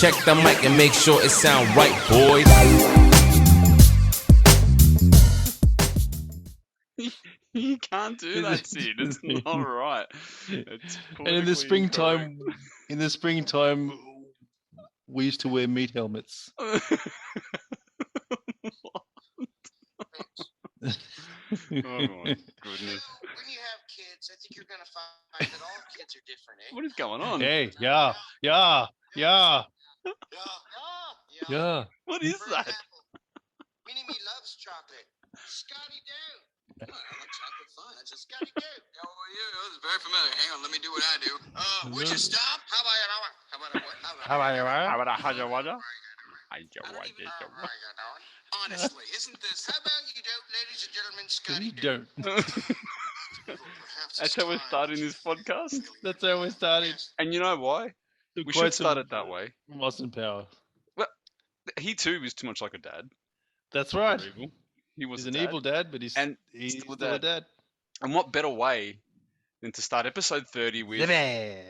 Check the mic and make sure it sound right, boys. You can't do that, Sid. It's not right. It's And in the politically springtime, we used to wear meat helmets. incorrect. Oh my goodness. When you have kids, I think you're going to find that all kids are different, eh? What is going on? Hey, yeah. What is For that? example, Minnie Me loves chocolate. Scotty do. Oh, I like chocolate fine. That's just Scotty do. Oh, well, yeah, this is very familiar. Hang on, let me do what I do. Would you stop? How about you? Honestly, isn't this? How about you don't, ladies and gentlemen, Scotty We do? don't. That's how we're starting this podcast. That's how we started. And you know why? We Quite should some start it that way. Austin Power. He too is too much like a dad. That's right. Evil. He was He's a an dad. evil dad, but he's And still still a a dad. And what better way than to start episode 30 with an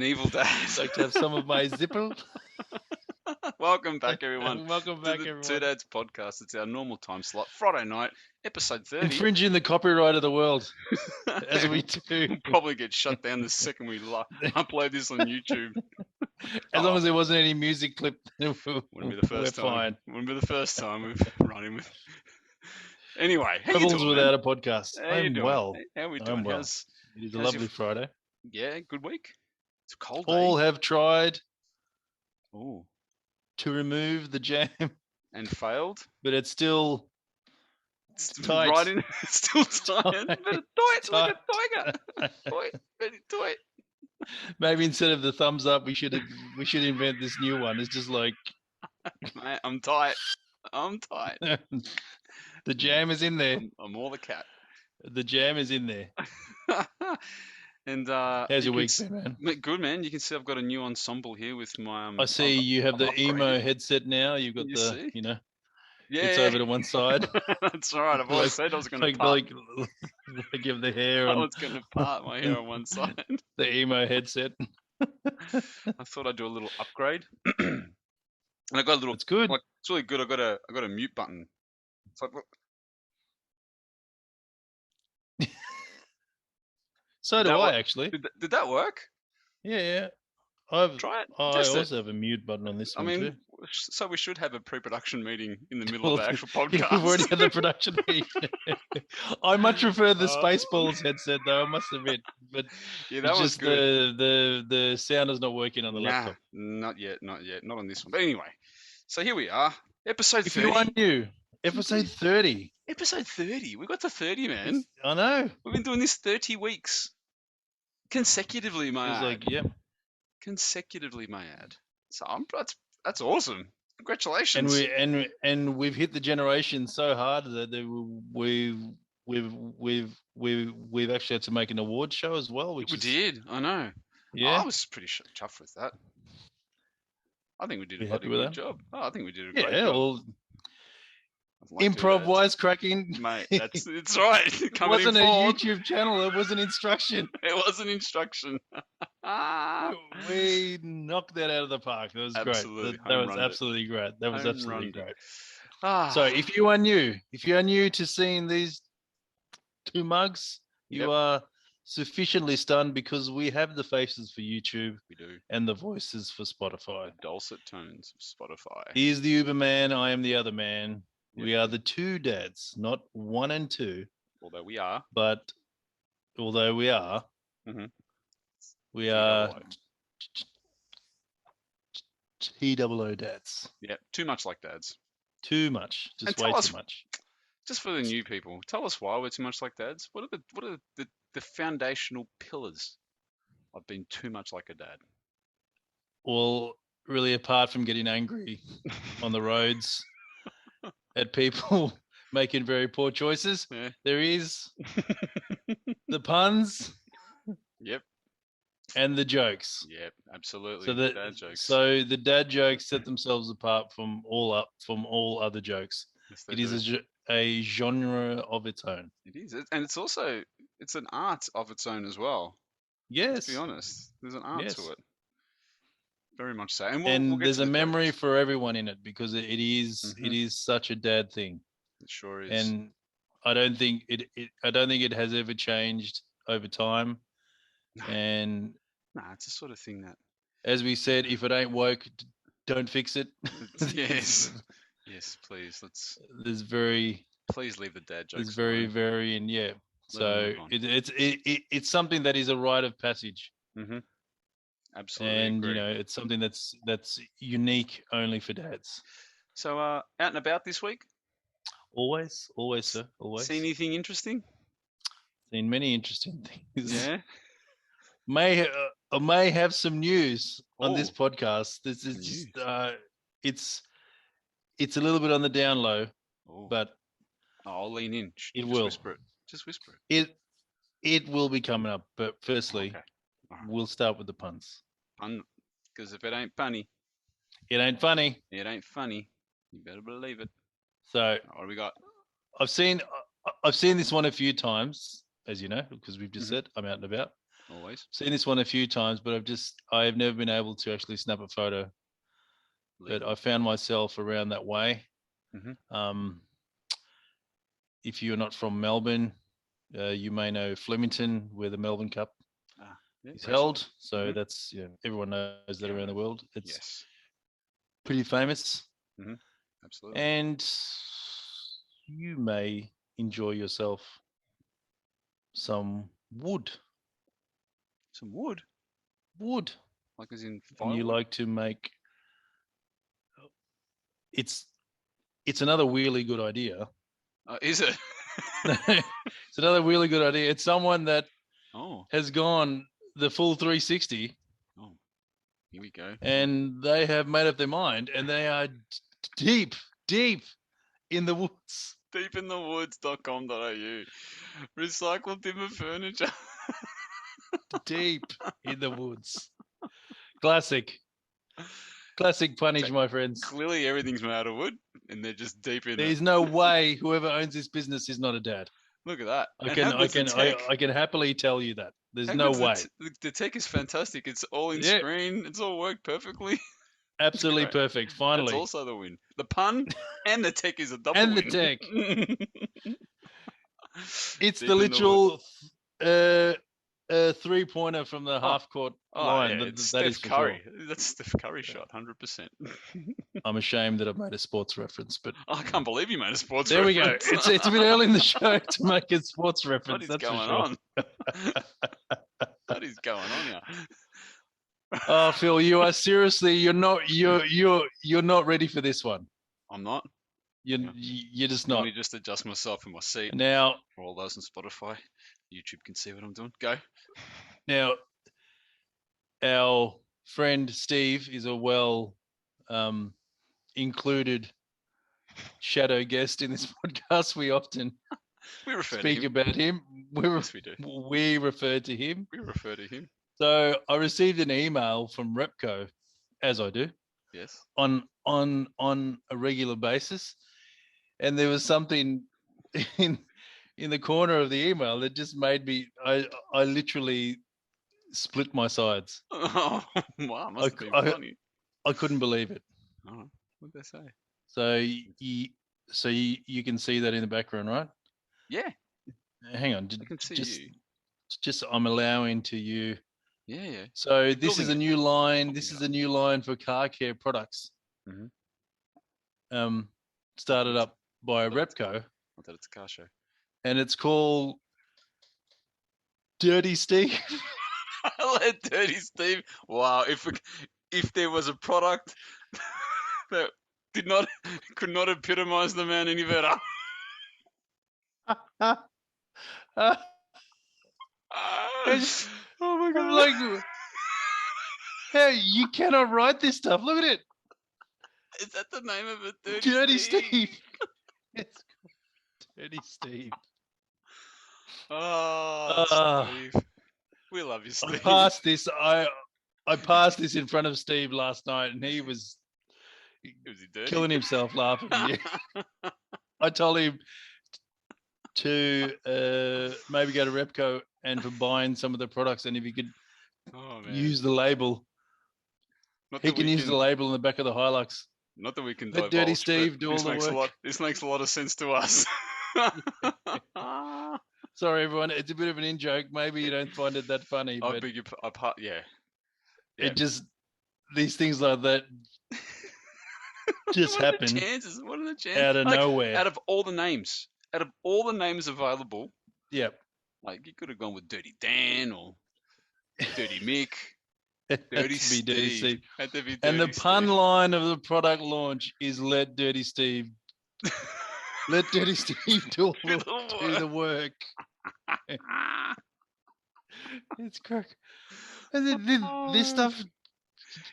evil dad? I'd like to have some of my zipper. Welcome back, everyone. Welcome back, everyone. Two Dads podcast. It's our normal time slot, Friday night, episode 30. Infringing the copyright of the world, as we do. We'll probably get shut down the second we upload this on YouTube. As long as there wasn't any music clip, Wouldn't be the first time. fine. Wouldn't be the first time we've run in with. Anyway, how you Rebels doing, without man? a podcast. How you I'm doing? well. How we doing? well. How's It is a how's your lovely Friday. yeah, good week. It's a cold day. All have tried Ooh, to remove the jam, and failed. but it's still It's tight. right in. It's still tight. But It's tight like a tiger. Tight, very tight. maybe instead of the thumbs up, we should invent this new one. It's just like Mate, I'm tight. I'm tight. the jam is in there. I'm all the cat. The jam is in there. And How's you your can week been, man? Good, man. You can see I've got a new ensemble here with my. I see you have the I've emo upgraded. headset now. You've got You the, see? Yeah, it's over to one side. That's all right. I've always said I was going to part. Like give the hair I on was going to part my hair on one side. the emo headset. I thought I'd do a little upgrade, and I got a little. It's good. Like, it's really good. I got a mute button. It's like, look, So Did do that I work? actually. did that work? Yeah. Try it. I Test it. also have a mute button on this I one mean, too. so we should have a pre-production meeting in the middle of Well, the actual Yeah, podcast. we've already had the production meeting. I much prefer the Oh. Spaceballs headset though, I must admit. But Yeah, that it's was just good. the sound is not working on the Nah, laptop. not yet, not on this one. But anyway, so here we are, episode If 30. you are new, episode 30. Episode 30. We got to 30, man. I know. We've been doing this 30 weeks consecutively, It my was ad. like, yep. Consecutively, my ad. So that's awesome. Congratulations. And we've hit the generation so hard that we've actually had to make an award show as well. Which We is, did. I know. Yeah. I was pretty chuffed with that. I think we did a You bloody happy with good that? job. Oh, I think we did a great Yeah. job. Well, Like improv Two Dads. wise cracking. Mate, it's right. It Coming wasn't in a forward. YouTube channel. It was an instruction. It was an instruction. We knocked that out of the park. That was Absolutely. great. That was Home-runned it. absolutely great. That was absolutely Home-runned it. great. So if you are new to seeing these two mugs, you Yep. are sufficiently stunned because we have the faces for YouTube we do and the voices for Spotify. dulcet tones of Spotify. He is the Uber man. I am the other man. Yep. We are the two dads, not one and two, Although we are. but although we are, Mhm. we are TOO. TOO dads. Yeah, too much like dads. Too much. And Just tell way us- too much. Just for the new people, tell us why we're too much like dads. What are the foundational pillars of being too much like a dad? Well, really, apart from getting angry on the roads at people making very poor choices, Yeah. there is the puns Yep. and the jokes. Yep. Absolutely. So dad jokes. so the dad jokes set themselves apart from all other jokes. Yes, they It is do. a genre of its own. It is, and it's also an art of its own as well. Yes. To be honest, there's an art Yes. to it. Very much so. And and we'll get there's to a the memory dads. for everyone in it because it is Mhm. it is such a dad thing, It sure is. and I don't think it has ever changed over time. No. And Nah, it's the sort of thing that. as we said, if it ain't woke, don't fix it. Yes. Yes, please. There's very Please leave the dad there's jokes very alone. very and yeah. Let 'em So move on. it's something that is a rite of passage, Mhm. Absolutely and agree. it's something that's unique only for dads. So, out and about this week, Always, sir, always. see anything interesting? Seen many interesting things. Yeah. I may have some news on this Oh, podcast. This is some just news. it's a little bit on the down low, Oh, but I'll lean in. it Just will. whisper it. Just whisper it. It will be coming up. But firstly, Okay. All right. we'll start with the puns. Pun, because if it ain't punny, It ain't funny. it ain't funny. You better believe it. So What do we got? I've seen this one a few times, as you know, because we've just Mhm. said I'm out and about. Always. Seen this one a few times, but I have never been able to actually snap a photo. But I found myself around that way. Mhm. If you're not from Melbourne, you may know Flemington, where the Melbourne Cup Yeah, is race. held. So Mhm. that's everyone knows that around the world. It's Yes. pretty famous, Absolutely. and you may enjoy yourself some wood. Some wood, Wood, like as in and you firewood. like to make. It's another really good idea. Is it? It's another really good idea. It's someone that Oh. has gone the full 360, Oh. Here we go. and they have made up their mind, and they are deep in the woods. Deepinthewoods.com.au. Recycled timber furniture. Deep in the woods. Classic punnage, my friends. Clearly, everything's made out of wood, and they're just deep in There's it. no way whoever owns this business is not a dad. Look at that. I And can how good's the tech? I can happily tell you that. There's How no good's way. the tech is fantastic. It's all in Yeah. screen. It's all worked perfectly. Absolutely great. perfect. That's Finally. also the win. The pun and the tech is a double And the win. tech. It's Deep the in literal 3-pointer from the half court line. Yeah, That it's that Steph is for Curry. sure. That's Steph Curry shot, 100%. I'm ashamed that I've made a sports reference, but I can't believe you made a sports there we go. reference. It's a bit early in the show to make a sports What reference. is That's for going sure. on? What is going on here? Oh, Phil, you are seriously you're not ready for this one. I'm not. You're just Let not. me just adjust myself in my seat. Now, For all those on Spotify, YouTube can see what I'm doing. Go. Now, our friend Steve is a well included shadow guest in this podcast. We often We refer speak to him. about him. Yes, we do. We refer to him. We refer to him. So I received an email from Repco, as I do, Yes. on a regular basis, and there was something in the corner of the email that just made me. I literally split my sides. Oh, wow. Must have been funny. I couldn't believe it. Oh, what did they say? So you can see that in the background, right? Yeah. Hang on, I can see just you. I'm allowing to you. Yeah, yeah. So You're this is a building new line. Popping This it is up. a new line for car care products. Started up by Repco, I thought it's a car show. and it's called Dirty Steve. Let Dirty Steve. Wow. If there was a product that could not epitomize the man any better. Oh my god! I'm like, hey, you cannot write this stuff. Look at it. Is that the name of it? Dirty Steve. It's called Dirty Steve. Oh, Steve. We love you, Steve. I passed this. I passed this in front of Steve last night, and he was killing himself laughing. Yeah. I told him to maybe go to Repco and for buying some of the products, and if you could use the label Not He that can we use the label in the back of the Hilux. Not that we can Let divulge, Dirty but Steve do all this the makes a work. lot. This makes a lot of sense to us. Sorry, everyone. It's a bit of an in-joke. Maybe you don't find it that funny, I but beg your pardon. Yeah. it just, these things like that just What are the happen chances? What are the chances? out of Like, nowhere. out of all the names available, Yep. like you could have gone with Dirty Dan or Dirty Mick, It had Dirty to be Dirty Steve. Steve. Had to be And the Dirty pun Steve. line of the product launch is "Let Dirty Steve, let Dirty Steve do the work." It's crack. And this stuff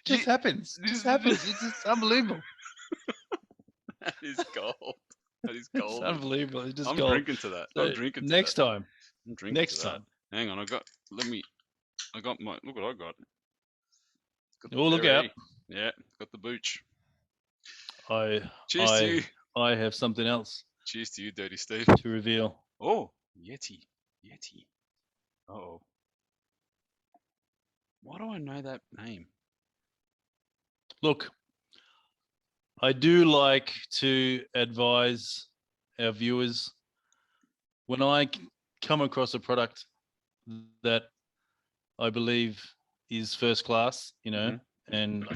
just happens. Just happens. It's just unbelievable. That is gold. That is It's gold. unbelievable. It's just I'm gold. drinking to that. So I'm drinking to next that. time. I'm drinking Next to that. time. Hang on, I got my look what I got. Got the Oh, look out. berry. Yeah, got the booch. I Cheers to you. I have something else Cheers to you, Dirty Steve. to reveal. Oh, Yeti. Oh. Why do I know that name? Look, I do like to advise our viewers when I come across a product that I believe is first class, and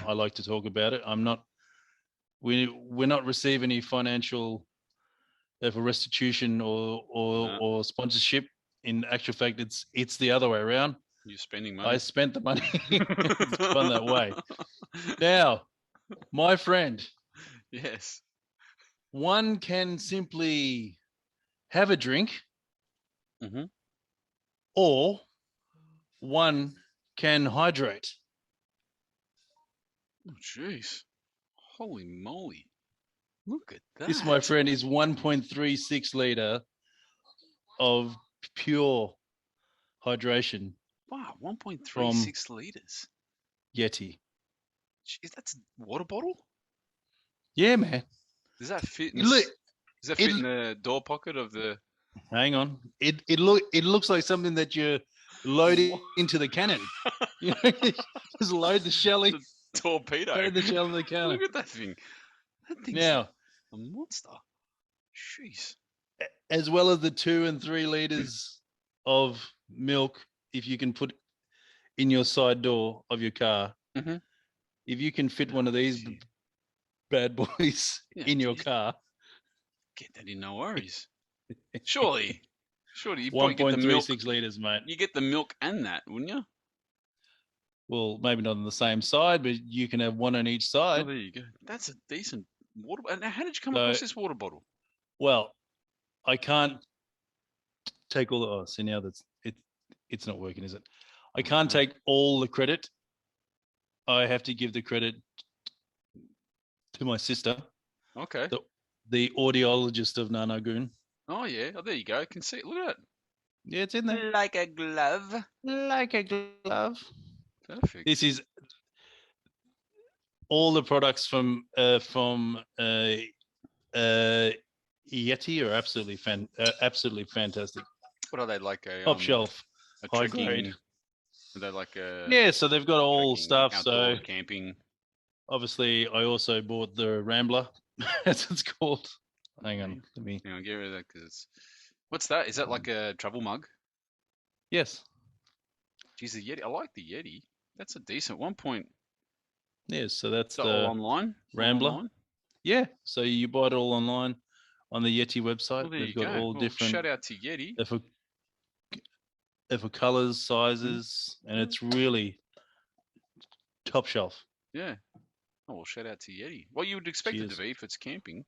I like to talk about it. We're not receiving any financial for restitution or sponsorship. In actual fact, it's the other way around. You're spending money. I spent the money. It's gone that way. Now, my friend, Yes. one can simply have a drink, or one can hydrate. Oh, jeez. Holy moly. Look at that. This, my friend, is 1.36 liter of pure hydration. Wow, 1.36 liters. Yeti. Jeez, that's a water bottle? Yeah, man. Does that fit in Look, in the door pocket of the hang on. It looks like something that you're loading into the cannon. Just load the shell in. the torpedo? Load the shell in the cannon. Look at that thing. That thing's Now, a monster. Jeez. as well as the 2 and 3 liters of milk, if you can put in your side door of your car, if you can fit one of these bad boys in your car, get that in, no worries. Surely you 1.36 liters, mate. You get the milk and that, wouldn't you? Well, maybe not on the same side, but you can have one on each Oh, side. there you go. That's a decent water. Now, how did you come across this water bottle? Well, I can't take all the. Oh, see now it's not working, is it? I can't take all the credit. I have to give the credit to my sister. Okay. The audiologist of Nanagoon. Oh yeah. Oh, there you go. I can see it. Look at that. Yeah, it's in there. Like a glove. Like a glove. Perfect. This is all the products from Yeti are absolutely fantastic. What are they, like a top shelf, a high trekking, grade? Are they like a Yeah, so they've got all stuff. So camping. Obviously, I also bought the Rambler, as it's called. Hang on, let me. Hang on, get rid of that because what's that? Is that like a travel mug? Yes. Geez, the Yeti. I like the Yeti. That's a decent 1 point. Yeah, so that's the the all online Rambler. Online? Yeah, so you buy it all online on the Yeti website. Well, there They've you got go. all different. Shout out to Yeti. For colors, sizes, and it's really top shelf. Yeah. Oh, well, shout out to Yeti. Well, you would expect it to be if it's camping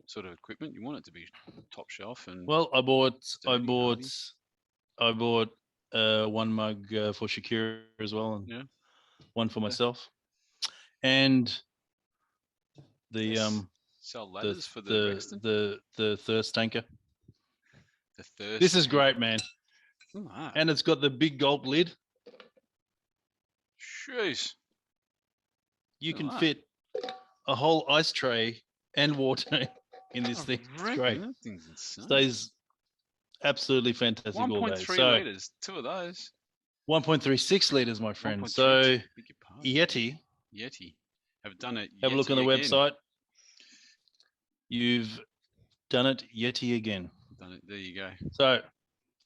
sort of equipment. You want it to be top shelf and. Well, I bought one mug for Shakira as well, and one for myself, and the sell ladders for the thirst tanker. The thirst. This is great, man. Ah. And it's got the big gulp lid. Jeez. You can fit a whole ice tray and water in this thing. It's great. That thing's insane. Stays absolutely fantastic all day. 1.3 liters, 2 of those. 1.36 liters, my friend. So Yeti Yeti. Have done it. Have a look on the Yeti again. website. You've done it yeti again. Done it. There you go. So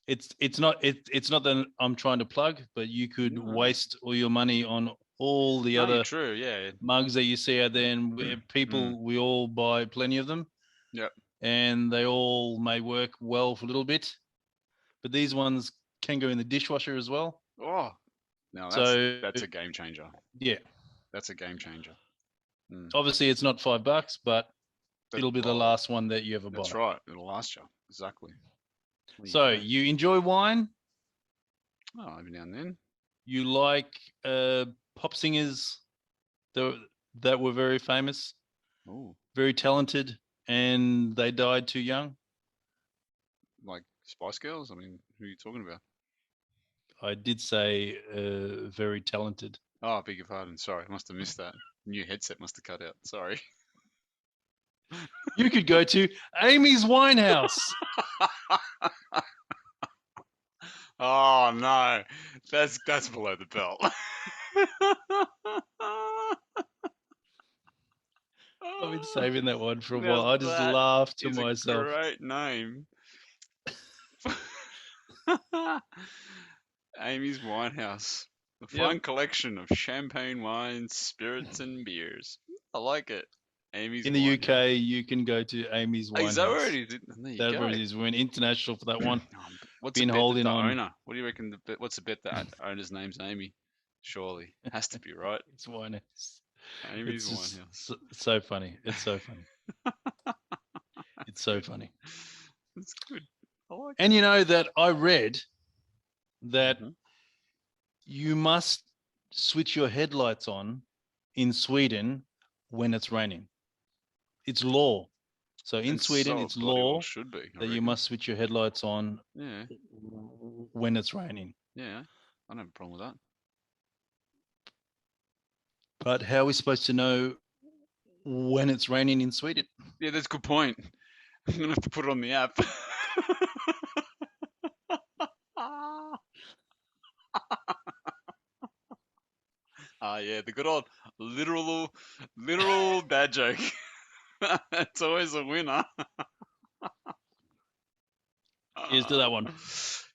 it's not that I'm trying to plug, but you could No. waste all your money on all the No, other true. Yeah. mugs that you see out there, and people we all buy plenty of them. Yep. And they all may work well for a little bit, but these ones can go in the dishwasher as well. Oh, no, that's a game changer. Yeah, that's a game changer. Obviously, it's not $5, but it'll be the last one that you ever buy. That's right. It'll last you. Exactly. So you enjoy wine? Oh, every now and then. You like pop singers that were very famous, very talented, and they died too young? Like Spice Girls? I mean, who are you talking about? I did say very talented. Oh, I beg your pardon. Sorry, I must have missed that. New headset must have cut out. Sorry. You could go to Amy's Winehouse. Oh no, that's below the belt. I've been saving that one for a while. I just laughed to myself. Great name. Amy's Winehouse. A fine collection of champagne, wines, spirits, and beers. I like it. Amy's in the UK, you can go to Amy's Winehouse. Is that where it is? There you That's go. where it is. We went international for that one. What's the bet that the owner? What do you reckon? What's the bet that owner's name's Amy? Surely has to be, right? It's Winehouse. Amy's Winehouse. So funny. It's so funny. It's so funny. That's good. I like and you know that I read that you must switch your headlights on in Sweden when it's raining. It's law. So in Sweden, it's law that you must switch your headlights on when it's raining. Yeah, I don't have a problem with that. But how are we supposed to know when it's raining in Sweden? Yeah, that's a good point. I'm going to have to put it on the app. Yeah, the good old literal dad joke. It's always a winner. Here's to that one.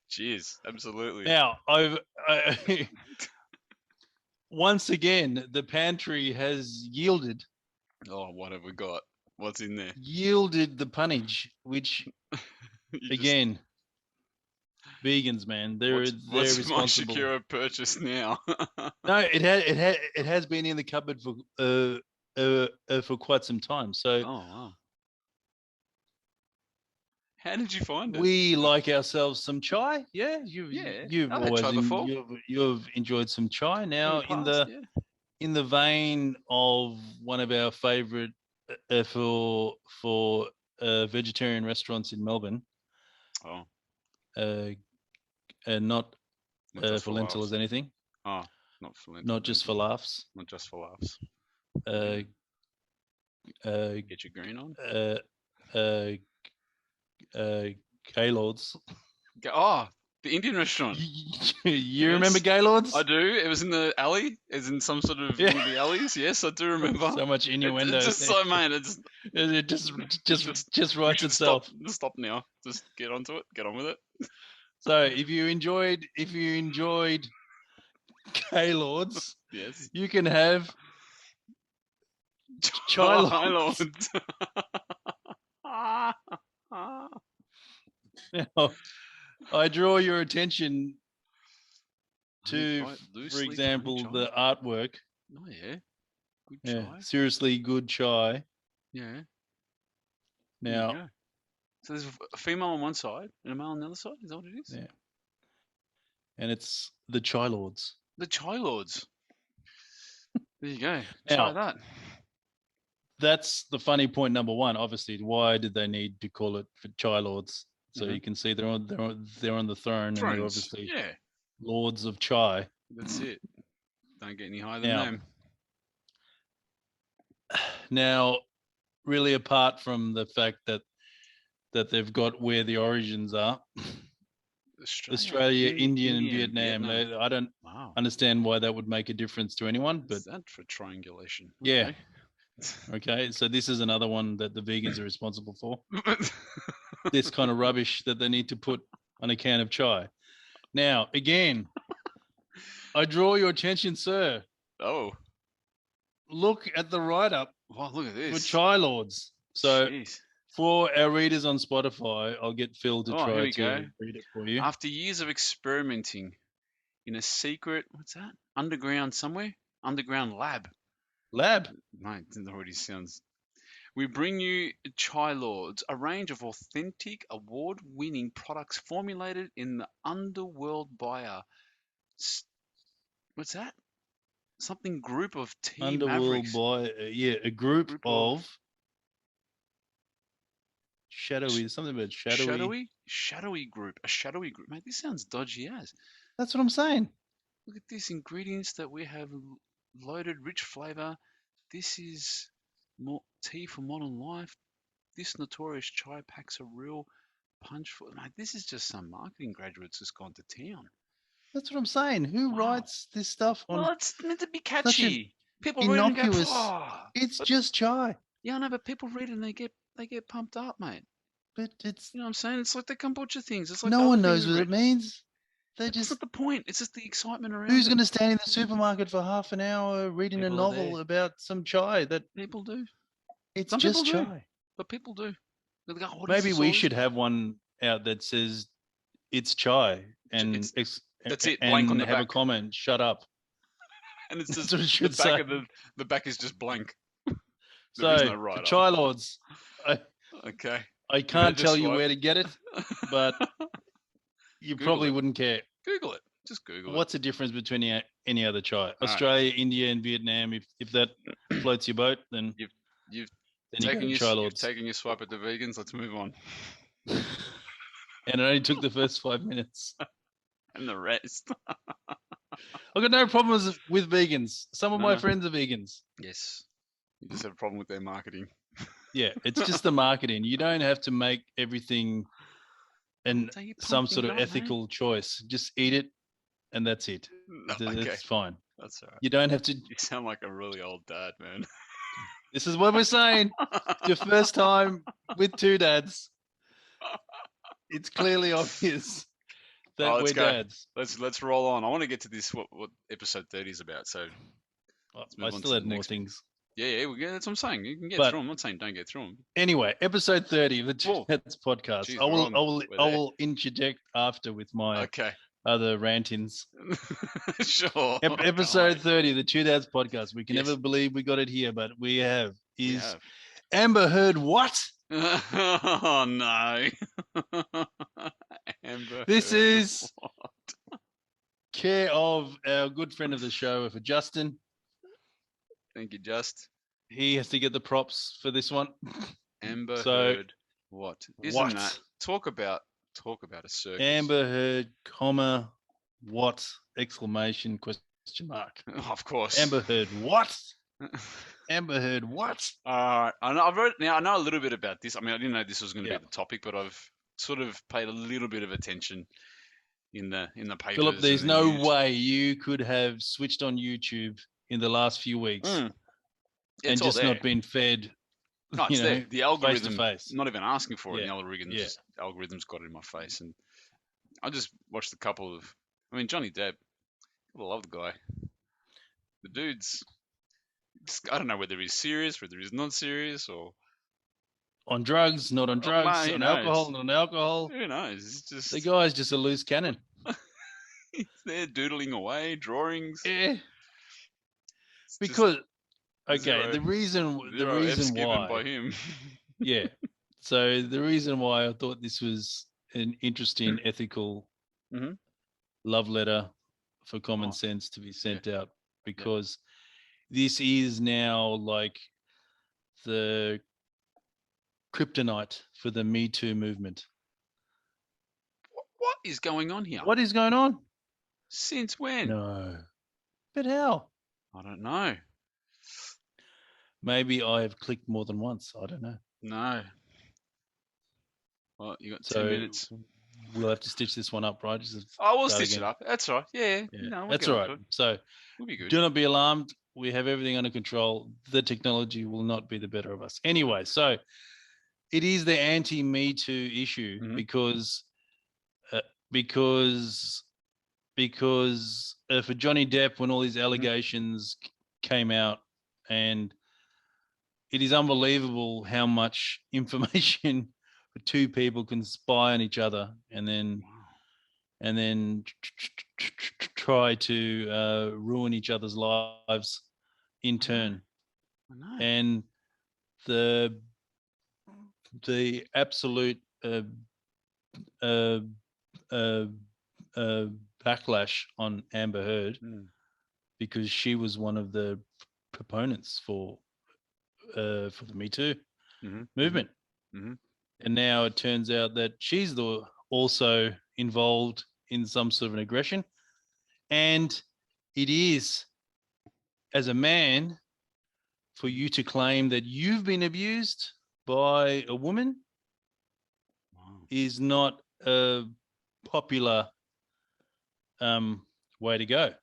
Cheers, absolutely. Now, once again, the pantry has yielded. Oh, what have we got? What's in there? Yielded the punnage, which again, vegans, man, they're responsible. What's my Shakira purchase now? No, it has been in the cupboard for quite some time. So, wow. How did you find it? We like ourselves some chai. Yeah, you've always you've enjoyed some chai. Now in the vein of one of our favorite for vegetarian restaurants in Melbourne. Not for lentils anything. Oh, not for lentils. Not just for laughs. Not just for laughs. Get your green on. Gaylords. The Indian restaurant. You remember Gaylords? I do. It was in the alley. It's in some sort of one of the alleys. Yes, I do remember. So much innuendo. It's just so, man. It just writes itself. Stop now. Just get onto it. Get on with it. So if you enjoyed Gaylords, yes, you can have Chai Lords. Now, I draw your attention to, for example, the artwork. Oh yeah, good chai. Seriously good chai. Yeah. Now, so there's a female on one side and a male on the other side. Is that what it is? Yeah. And it's the Chai Lords. The Chai Lords. There you go. Try that. That's the funny point number one. Obviously, why did they need to call it for Chai Lords? So you can see they're on the throne, and they're obviously lords of chai. That's it. Don't get any higher than them. Now, really, apart from the fact that they've got where the origins are, Australia, India, and Vietnam. I don't Wow. understand why that would make a difference to anyone, but Is that for triangulation? yeah. Okay, so this is another one that the vegans are responsible for. This kind of rubbish that they need to put on a can of chai. Now, again, I draw your attention, sir. Oh. Look at the write-up Wow, look at for this. Chai Lords. So Jeez. for our readers on Spotify, I'll get Phil to Oh, here try we to go. read it for you. After years of experimenting in a secret, what's that? Underground somewhere? Underground lab. Lab. No, it already sounds. We bring you Chai Lords, a range of authentic, award-winning products formulated in the underworld by a what's that? Something group of tea Underworld mavericks. by a group of shadowy, something about shadowy group, a shadowy group. Mate, this sounds dodgy as. That's what I'm saying. Look at these ingredients that we have loaded, rich flavor. This is more tea for modern life. This notorious chai packs a real punch for. Mate, this is just some marketing graduates just gone to town. That's what I'm saying. Who writes this stuff on? Well, it's meant to be such catchy. People read it and go, innocuous. "Oh." It's just chai. Yeah, no, but people read it and they get pumped up, mate. But it's You know what I'm saying? It's like the kombucha things. It's like no the one other knows things what we it read. means. They That's just not the point. It's just the excitement around who's it. going to stand in the supermarket for half an hour reading People a are novel there. about some chai that People do. it's Some just people do. chai? But people do. They go, "What is Maybe this we all?" should have one out that says it's chai and That's it, blank on the have a back. comment. Shut up. And it's That's just what it the should back say. of the back is just blank. There So is no for write Chai up. Lords, Okay. I can't tell you where to get it, but you Google probably it. wouldn't care. Google it. Just Google What's the difference between any other chai? right. Australia, India, and Vietnam. If that floats your boat, then it. You've then you go to Chai you've Lords. taken your swipe at the vegans. Let's move on. And it only took the first 5 minutes. And the rest. I've got no problems with vegans. Some of my friends are vegans. Yes. You just have a problem with their marketing. Yeah, it's just the marketing. You don't have to make everything and some sort of ethical choice. Just eat it, and that's it. No, It's fine. That's all right. You don't have to. You sound like a really old dad, man. This is what we're saying. It's your first time with two dads. It's clearly obvious that we're dads. Let's roll on. I want to get to this. What episode 30 is about. So I still had more things. Yeah, that's what I'm saying. You can get through them. I'm not saying don't get through them. Anyway, episode 30 of the Two Dads podcast. Jeez, I will interject after with my other rantings. Sure. Episode 30 of the Two Dads podcast. We can never believe we got it here, but we have. Amber Heard what? Oh no. Amber this Heard is what? Care of our good friend of the show, for Justin. Thank you, Just. He has to get the props for this one. Amber Heard what? Isn't that talk about a circus? Amber Heard, comma, what? Exclamation question mark. Of course. Amber Heard what? Amber Heard what? I know a little bit about this. I mean, I didn't know this was going to be the topic, but I've sort of paid a little bit of attention in the papers. Philip, there's no way you could have switched on YouTube in the last few weeks and just not been fed. No, it's there. The algorithm, face-to-face. Not even asking for it. The algorithm's got it in my face, and I just watched a couple of. I mean, Johnny Depp. I love the guy. The dude's. I don't know whether he's serious, whether he's not serious, or on drugs, not on drugs, on alcohol, not on alcohol. Who knows? It's just the guy's just a loose cannon. He's there doodling away, drawings. Yeah. Because the reason why by him. Yeah. So the reason why I thought this was an interesting ethical love letter for common sense to be sent out, because this is now like the kryptonite for the Me Too movement. What is going on here? What is going on? Since when? No. But how? I don't know. Maybe I have clicked more than once. I don't know. No. Well, you got 10 minutes. we'll have to stitch this one up, right? Just Oh, we'll start stitch again. it up. That's all right. Yeah, Yeah, no, we'll that's get all onto right. it. So We'll be good. do not be alarmed. We have everything under control. The technology will not be the better of us. Anyway, so it is the anti-Me Too issue Mhm. because for Johnny Depp, when all these allegations came out, and it is unbelievable how much information two people can spy on each other and then try to ruin each other's lives in turn. I know. And the absolute uh, uh, backlash on Amber Heard because she was one of the proponents for the Me Too movement. And now it turns out that she's also involved in some sort of an aggression. And it is, as a man, for you to claim that you've been abused by a woman is not a popular way to go.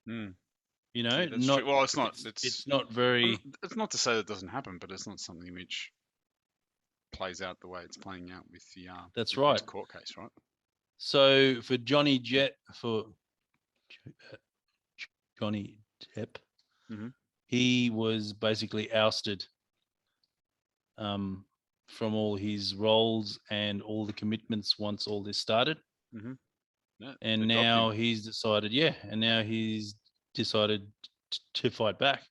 You know, Yeah, that's true. Well, it's not. It's not very. It's not to say that doesn't happen, but it's not something which plays out the way it's playing out with the That's with right. this court case, right? So for Johnny Depp, he was basically ousted from all his roles and all the commitments once all this started. Yeah, and now he's decided, to fight back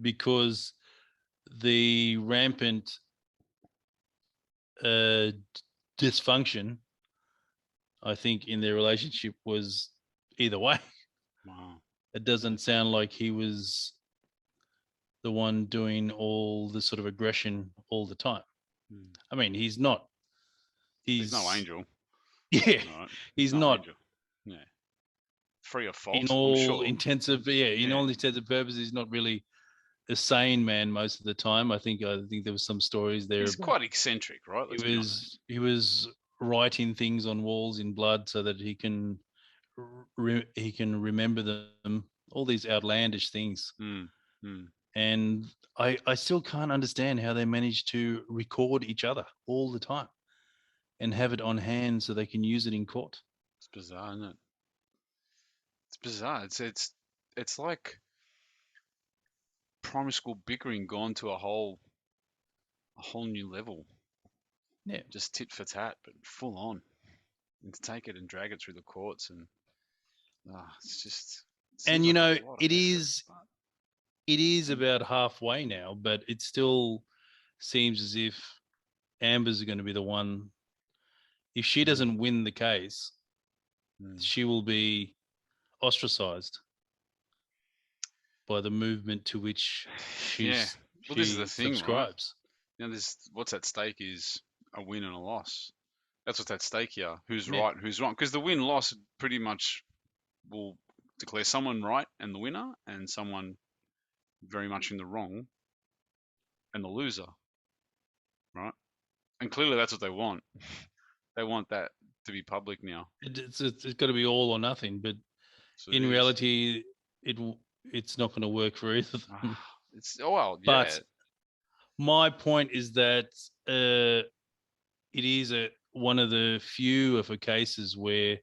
because the rampant dysfunction, I think, in their relationship was either way. Wow. It doesn't sound like he was the one doing all the sort of aggression all the time. I mean, he's not. He's no angel. Yeah, right? he's no not. Angel. Yeah. Free of fault. In all intents and purposes, he's not really a sane man most of the time. I think there was some stories there. He's quite eccentric, right? Let's be honest. He was writing things on walls in blood so that he can remember them. All these outlandish things. And I still can't understand how they managed to record each other all the time and have it on hand so they can use it in court. It's bizarre, isn't it? It's bizarre. It's like primary school bickering gone to a whole new level. Yeah. Just tit for tat, but full on. And to take it and drag it through the courts and it's just. And you know, it is about halfway now, but it still seems as if Amber's going to be the one. If she doesn't win the case, she will be ostracized by the movement to which this is the thing, subscribes. Right? What's at stake is a win and a loss. That's what's at stake here. Who's right and who's wrong? Because the win-loss pretty much will declare someone right and the winner, and someone very much in the wrong and the loser. Right? And clearly that's what they want. They want that to be public now. It's got to be all or nothing, but in reality, it's not going to work for either of them. But my point is that it is one of the few of cases where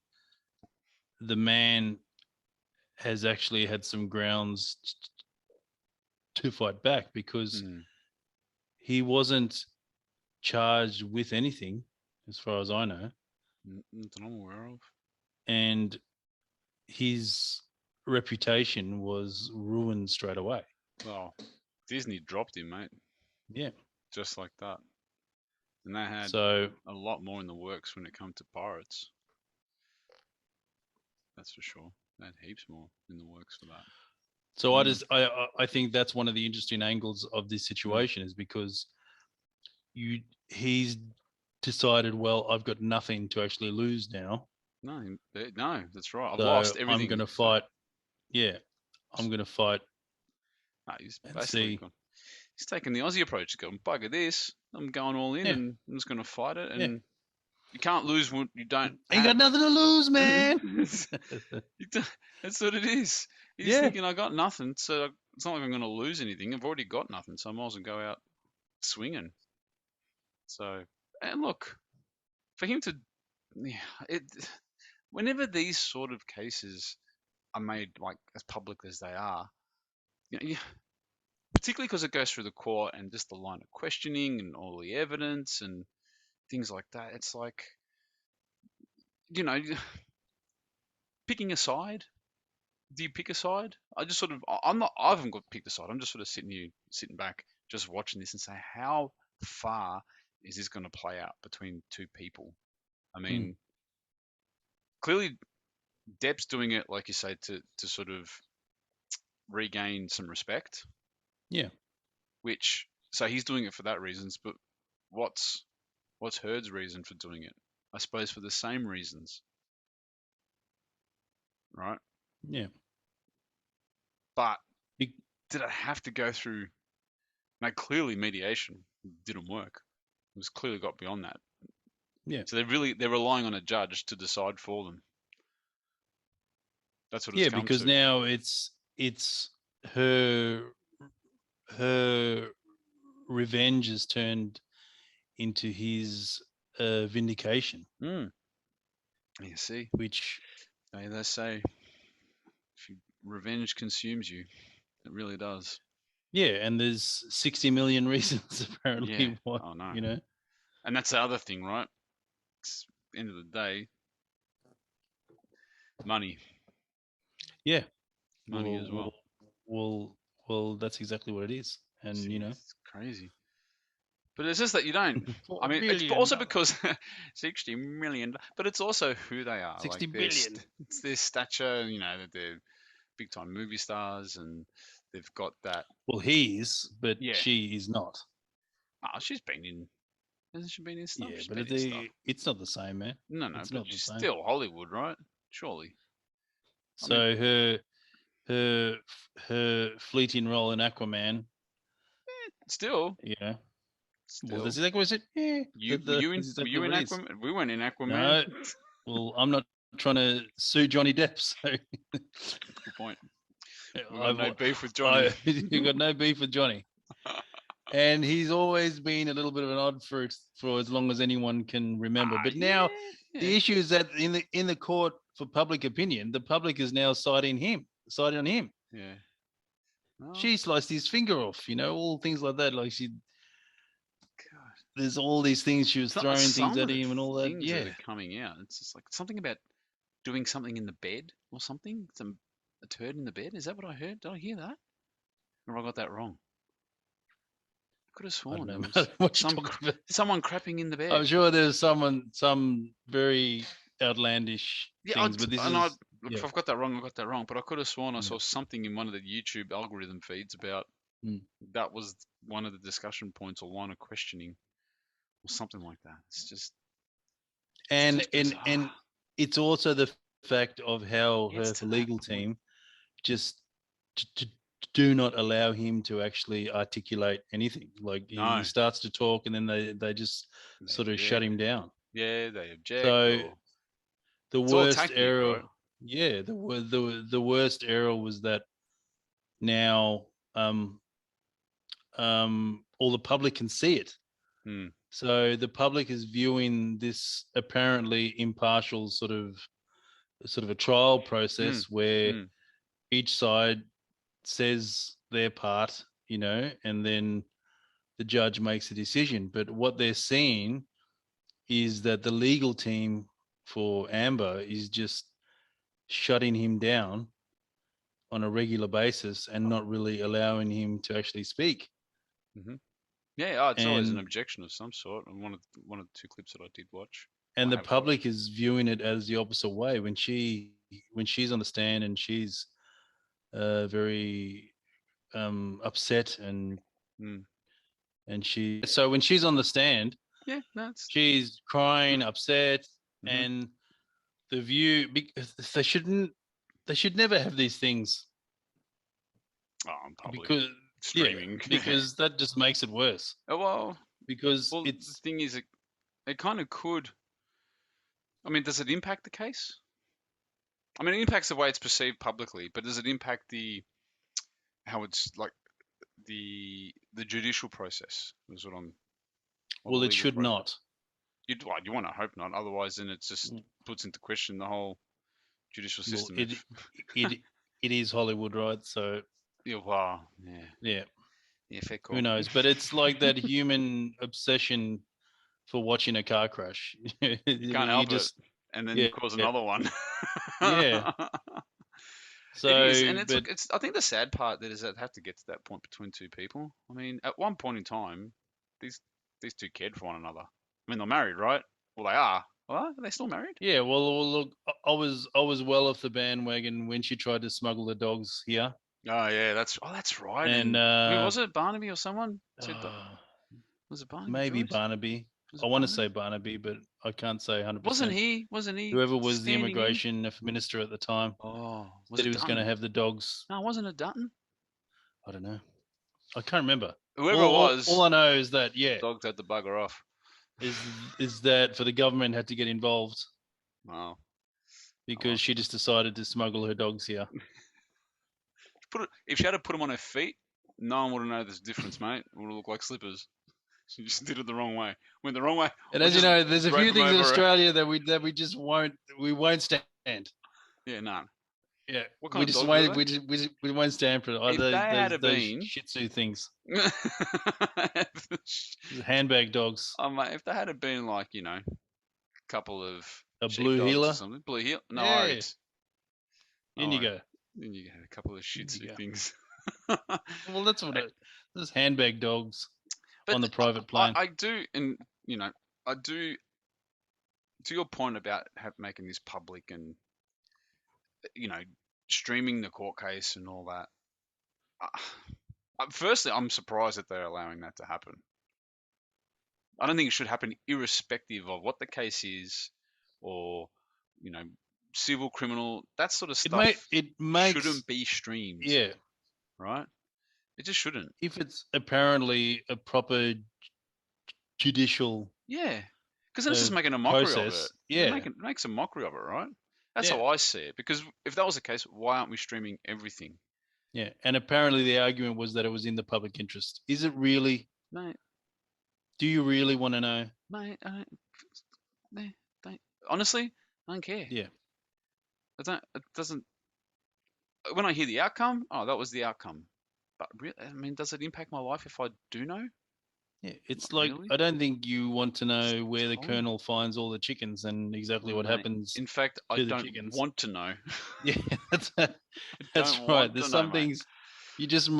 the man has actually had some grounds to fight back because he wasn't charged with anything, as far as I know. That I'm aware of. And his reputation was ruined straight away. Well, Disney dropped him, mate. Yeah. Just like that. And they had a lot more in the works when it comes to pirates. That's for sure. They had heaps more in the works for that. So I think that's one of the interesting angles of this situation is because he's decided, well, I've got nothing to actually lose now. No, that's right. I've lost everything. I'm going to fight. Yeah, I'm going to fight. He's basically gone. He's taking the Aussie approach. Going, bugger this. I'm going all in Yeah. and I'm just going to fight it. Yeah. And you can't lose what you don't Ain't got have. nothing to lose, man. That's what it is. He's Yeah. thinking, I got nothing, so it's not like I'm going to lose anything. I've already got nothing, so I might as well go out swinging. So, and look, for him to, yeah, whenever these sort of cases are made like as public as they are, particularly because it goes through the court and just the line of questioning and all the evidence and things like that, it's like, you know, picking a side. Do you pick a side? I just sort of, I'm not, I haven't got picked a side. I'm just sort of sitting back, just watching this and say, how far is this going to play out between two people? I mean, clearly Depp's doing it, like you say, to sort of regain some respect. Yeah. So he's doing it for that reasons, but what's Heard's reason for doing it? I suppose for the same reasons, right? Yeah. But did it have to go through? Now, clearly mediation didn't work. It was clearly got beyond that. Yeah. So they're relying on a judge to decide for them. That's what it's come because to. now it's her revenge has turned into his vindication. You see, which they say, revenge consumes you. It really does. Yeah, and there's 60 million reasons apparently. Yeah, why, I know. You know, and that's the other thing, right? End of the day, money. Yeah, money as well. Well, that's exactly what it is, and See, you know, it's crazy. But it's just that you don't. I mean, it's billion also because 60 million, but it's also who they are. 60 like billion. It's their stature, you know, that they're big time movie stars and they've got that. Well, he is, but Yeah. she is not. Oh, she's been in. Hasn't she been in stuff? Yeah, She's but been in stuff. it's not the same, man. No, it's but not the she's same. still Hollywood, right? Surely. So her fleeting role in Aquaman. Still. Yeah. Still. Well, that's exactly what I said. Yeah. Were you in Aquaman? We weren't in Aquaman. No. Well, I'm not trying to sue Johnny Depp, so. Good point. We've got no beef with Johnny. You've got no beef with Johnny. And he's always been a little bit of an odd fruit for as long as anyone can remember. But now the issue is that in the court for public opinion, the public is now siding on him. Yeah. Well, she sliced his finger off, you know, all things like that. Like there's all these things she was throwing things at him and all that. Things that are coming out. It's just like something about doing something in the bed or something. A turd in the bed. Is that what I heard? Did I hear that? Or I got that wrong? I could have sworn there was someone crapping in the bed. I'm sure there's some very outlandish things, but if I've got that wrong, I got that wrong. But I could have sworn I saw something in one of the YouTube algorithm feeds about that was one of the discussion points or line of questioning or something like that. It's just and it's also the fact of how her legal team just do not allow him to actually articulate anything. Like he starts to talk and then they just sort of shut him down. Yeah, they object. So the worst error, right? Yeah, the worst error was that now all the public can see it. So the public is viewing this apparently impartial sort of a trial process where each side says their part, you know, and then the judge makes a decision. But what they're seeing is that the legal team for Amber is just shutting him down on a regular basis and not really allowing him to actually speak. Yeah, it's always an objection of some sort. And one of the two clips that I did watch. And the public is viewing it as the opposite way. When she's on the stand and she's very upset and so when she's on the stand, she's crying, upset, and the view, because they should never have these things. In public. Because streaming. because that just makes it worse. well, Because the it's thing is, it kind of could. I mean, does it impact the case? I mean, it impacts the way it's perceived publicly, but does it impact how it's like the judicial process? Is what I'm. or the well, it legal should process? not. You want to hope not. Otherwise, then it just puts into question the whole judicial Well, system. it is Hollywood, right? So Yeah, wow. Yeah. yeah, Fair call. who knows? But it's like that human obsession for watching a car crash. You can't help it, and then you cause another one. Yeah. It So, is, and it's but I think the sad part that is that have to get to that point between two people. I mean, at one point in time, these two cared for one another. I mean, they're married, right? Well, they are. Well, are they still married? yeah, well, look, I was well off the bandwagon when she tried to smuggle the dogs here, Oh yeah, that's right. and who was it? Barnaby or someone? Said was it Barnaby? maybe Joyce? Barnaby. Was I it want to Barnaby? say Barnaby, but I can't say 100%. Wasn't he? Whoever was the standing in? immigration minister at the time Oh, was said it he was going to Dutton? have the dogs. No, wasn't it Dutton? I don't know. I can't remember. Whoever it was, all I know is that dogs had to bugger off. is that for the government had to get involved Wow. because she just decided to smuggle her dogs here. If she had to put them on her feet, no one would have known this difference, mate. It would have looked like slippers. She just did it the wrong way. Went the wrong way. And as you know, there's a few things in over Australia that we just won't stand. Yeah, no. Yeah, What kind of dogs were they? we won't stand for it. If they had those been- Shih Tzu things, handbag dogs, Mate, if they had been like a couple of a sheepdogs blue heeler. or something, blue heel, no, Yeah. Arids. In you go. Then you had a couple of Shih Tzu things. Well, that's what those handbag dogs But on the private plane. I do, and I do. To your point about making this public and streaming the court case and all that. Firstly, I'm surprised that they're allowing that to happen. I don't think it should happen irrespective of what the case is, or civil, criminal, that sort of stuff. It makes shouldn't be streamed. Yeah, right. It just shouldn't. If it's apparently a proper judicial, yeah, because then it's just making a mockery of it. Yeah, it makes a mockery of it, right? That's how I see it. Because if that was the case, why aren't we streaming everything? Yeah, and apparently the argument was that it was in the public interest. Is it really? Mate. Do you really want to know? Mate, honestly, I don't care. Yeah. It doesn't. When I hear the outcome, that was the outcome. But really, I mean, does it impact my life if I do know? Yeah, it's Not like really. I don't think you want to know where the colonel finds all the chickens and exactly what happens. In fact, I don't want to know. Yeah, that's right. There's some things you just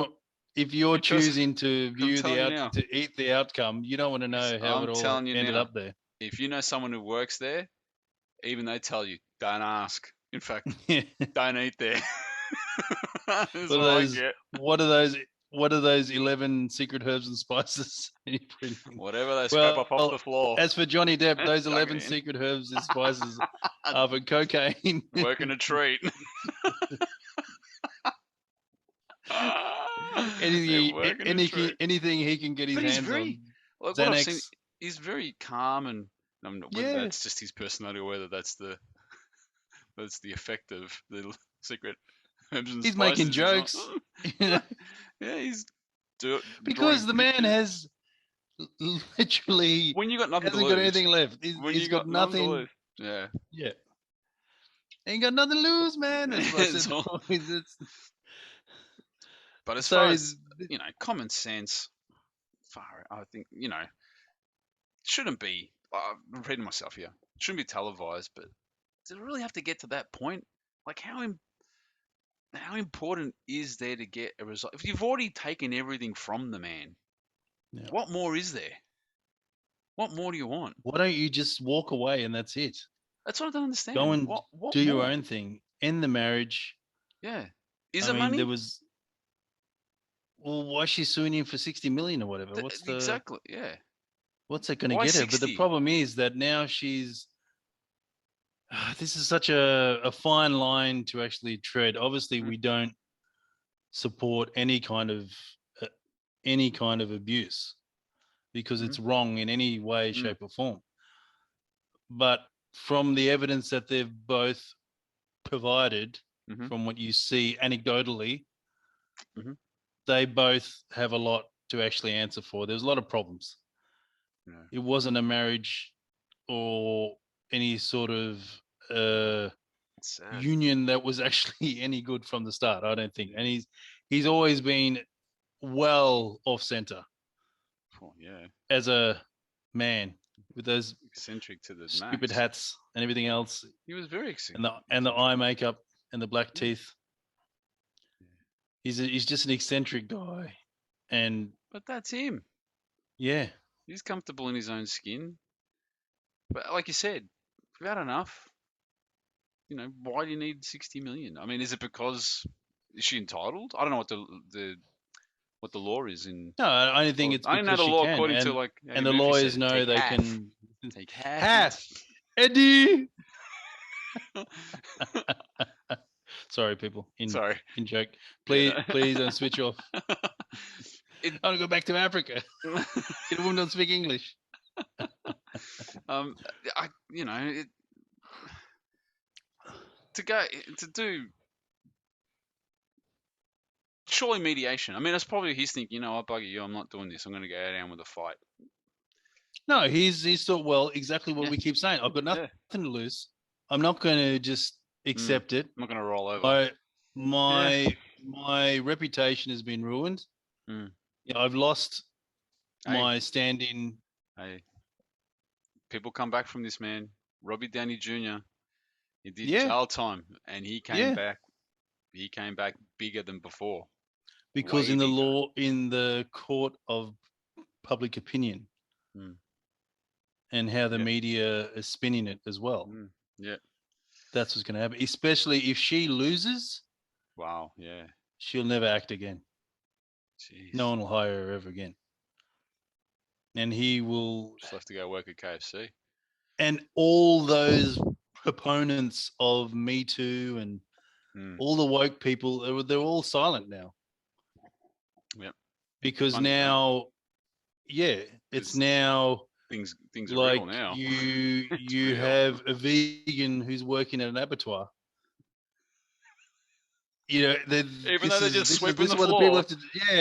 if you're choosing to view to eat the outcome, you don't want to know how it all ended up there. If you know someone who works there, even they tell you, don't ask. In fact, don't eat there. What are those 11 secret herbs and spices? Whatever they scrape up off the floor. As for Johnny Depp, those 11 secret herbs and spices are for cocaine. Working a treat. Anything he can get his hands on. Like what I've seen, he's very calm, and whether that's just his personality or whether that's the effect of the secret herbs and spices. He's making jokes. Yeah, he's because the man has literally when you got nothing hasn't to lose. got anything left. He's got nothing. To lose. Yeah. Ain't got nothing to lose, man. That's what I said. But as far as common sense, I think shouldn't be. I'm repeating myself here. Shouldn't be televised, but does it really have to get to that point? Like how important is there to get a result? If you've already taken everything from the man, what more is there? What more do you want? Why don't you just walk away and that's it? That's what I don't understand. Go and what do your more? own thing. End the marriage. Yeah. Is it money? There was. Well, why is she suing him for 60 million or whatever? Exactly? Yeah. What's that going to get her? But the problem is that now she's. This is such a fine line to actually tread. Obviously, we don't support any kind of any kind of abuse because it's wrong in any way, shape, or form. But from the evidence that they've both provided, from what you see anecdotally, they both have a lot to actually answer for. There's a lot of problems. Yeah. It wasn't a marriage or any sort of union that was actually any good from the start, I don't think. And he's always been well off center. Oh, yeah. As a man with those eccentric to the stupid max. hats and everything else. He was very eccentric. And the eye makeup and the black teeth. Yeah. He's just an eccentric guy. But that's him. Yeah. He's comfortable in his own skin. But like you said, we've had enough. You know, why do you need 60 million? I mean, is it because is she entitled? I don't know what the law is in. No, I don't think it's I because know the she law can. according to like. And the Murphy lawyers said, know they half. can Take half. half. Eddie. Sorry, people. Sorry. In joke. Please, Yeah. please don't switch off. I want to go back to Africa. The woman don't speak English. To do surely mediation. I mean, that's probably his thinking. You know, I bugger you. I'm not doing this. I'm going to go down with a fight. No, he's thought, well, exactly what we keep saying. I've got nothing to lose. I'm not going to just accept it. I'm not going to roll over. My reputation has been ruined. I've lost my stand-in. Hey, people come back from this, man. Robbie Downey Jr. He did jail time, and he came back. He came back bigger than before. Because in the court of public opinion, and how the media is spinning it as well. Yeah, that's what's going to happen. Especially if she loses. Wow. Yeah. She'll never act again. Jeez. No one will hire her ever again. And he will just have to go work at KFC. And all those proponents of Me Too and all the woke people, they're all silent now. Yep. Because funny, now, it's now things are like real now. you have a vegan who's working at an abattoir. You know, even though they're just sweeping the floor. The people have to,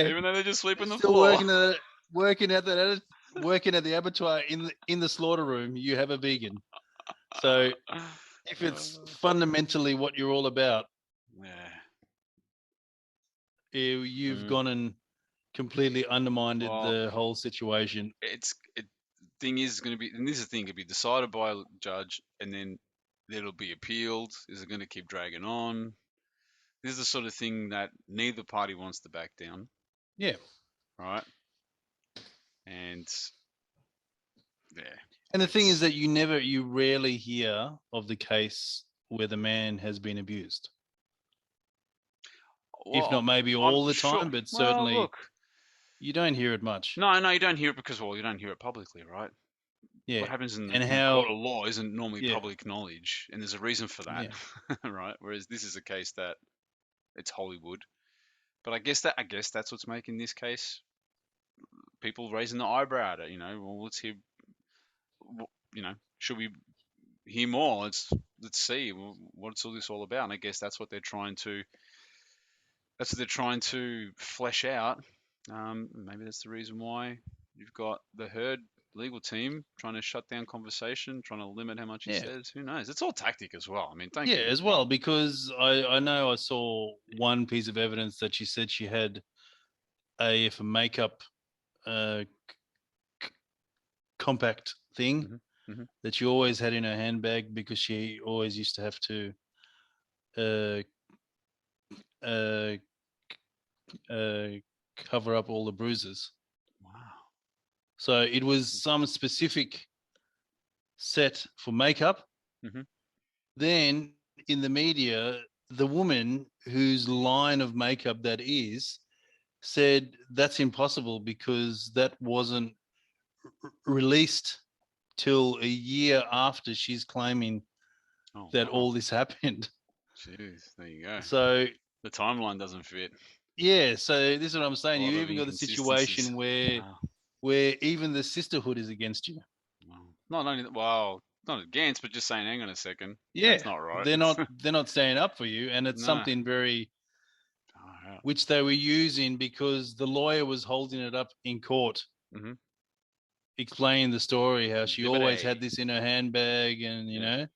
even though they're just sweeping the still floor. working at the abattoir in the slaughter room. You have a vegan. So if it's fundamentally what you're all about, you've gone and completely undermined the whole situation. Thing is going to be, and this is the thing, could be decided by a judge, and then it'll be appealed. Is it going to keep dragging on? This is the sort of thing that neither party wants to back down. Yeah. Right. And and the thing is that you rarely hear of the case where the man has been abused. Well, if not maybe all the time, but certainly you don't hear it much. No, you don't hear it because, you don't hear it publicly, right? Yeah. What happens in the court of law isn't normally public knowledge, and there's a reason for that, right? Whereas this is a case that it's Hollywood. But I guess that's what's making this case people raising the eyebrow at it. You know, well, let's hear. You know, should we hear more? Let's see what's all this all about. And I guess that's what they're trying to. That's what they're trying to flesh out. Maybe that's the reason why you've got the Heard legal team trying to shut down conversation, trying to limit how much he says. Who knows? It's all tactic as well. I mean, as well, because I know I saw one piece of evidence that she said she had a makeup compact thing that she always had in her handbag because she always used to have to cover up all the bruises. Wow. So it was some specific set for makeup. Then in the media, the woman whose line of makeup that is said that's impossible because that wasn't released till a year after she's claiming that all this happened. Jeez, there you go. So the timeline doesn't fit. Yeah, so this is what I'm saying. A lot You of even got a inconsistencies. situation where even the sisterhood is against you. Not only not against, but just saying, hang on a second, Yeah, that's not right. they're not standing up for you, and it's No. something very which they were using because the lawyer was holding it up in court, Mhm. explaining the story how she Exhibit always A. had this in her handbag, and you know,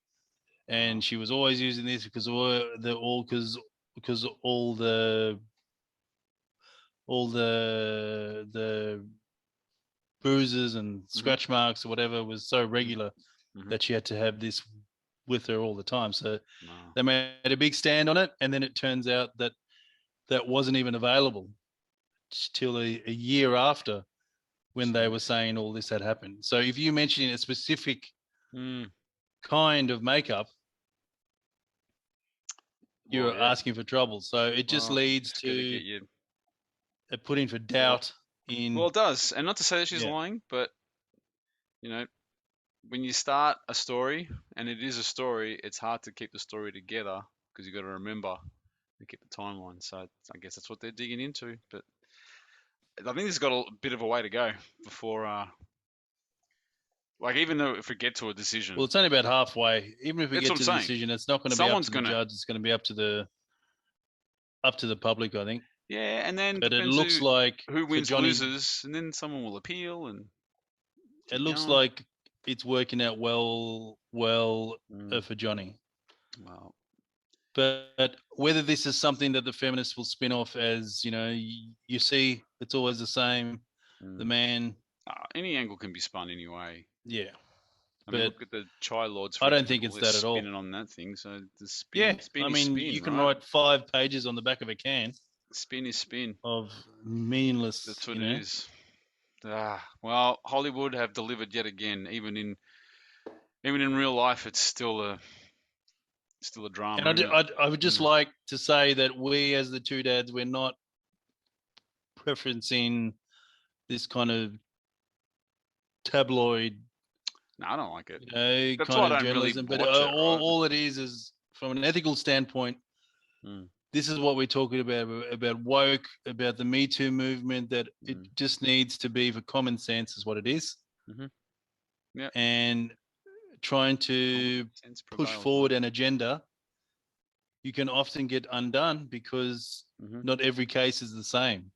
and she was always using this because all the bruises and scratch marks or whatever was so regular that she had to have this with her all the time. So they made a big stand on it, and then it turns out that that wasn't even available till a year after when they were saying all this had happened. So if you mention a specific kind of makeup, you're asking for trouble. So it just leads to putting for doubt in. Well, it does, and not to say that she's lying, but you know, when you start a story and it is a story, it's hard to keep the story together because you got to remember to keep the timeline. So I guess that's what they're digging into. But I think this has got a bit of a way to go before, like, even though if we get to a decision, Well, it's only about halfway. Even if we That's get what to I'm the saying. decision, it's not going to be up Someone's to the gonna- judge. It's going to be up to the public, I think. yeah, and then But it depends looks like who for wins, Johnny, loses, and then someone will appeal, and it looks going. like it's working out well for Johnny. Well, but whether this is something that the feminists will spin off as, you know, you see, it's always the same. The man. Any angle can be spun anyway. Yeah. I mean, look at the Chai Lords. For I don't example. think it's They're that at all. spinning on that thing. So the spin, Yeah, spin I is mean, spin, you can right? write 5 pages on the back of a can. Spin is spin. Of meaningless. That's what it is. Well, Hollywood have delivered yet again. Even in real life, it's still a drama. And I would just like to say that we, as the two dads, we're not preferencing this kind of tabloid. No, I don't like it. You know, that's kind why of I don't journalism. really but watch it. all it is from an ethical standpoint. This is what we're talking about woke, about the Me Too movement, that it just needs to be for common sense is what it is. Yeah. And trying to push forward an agenda, you can often get undone because not every case is the same.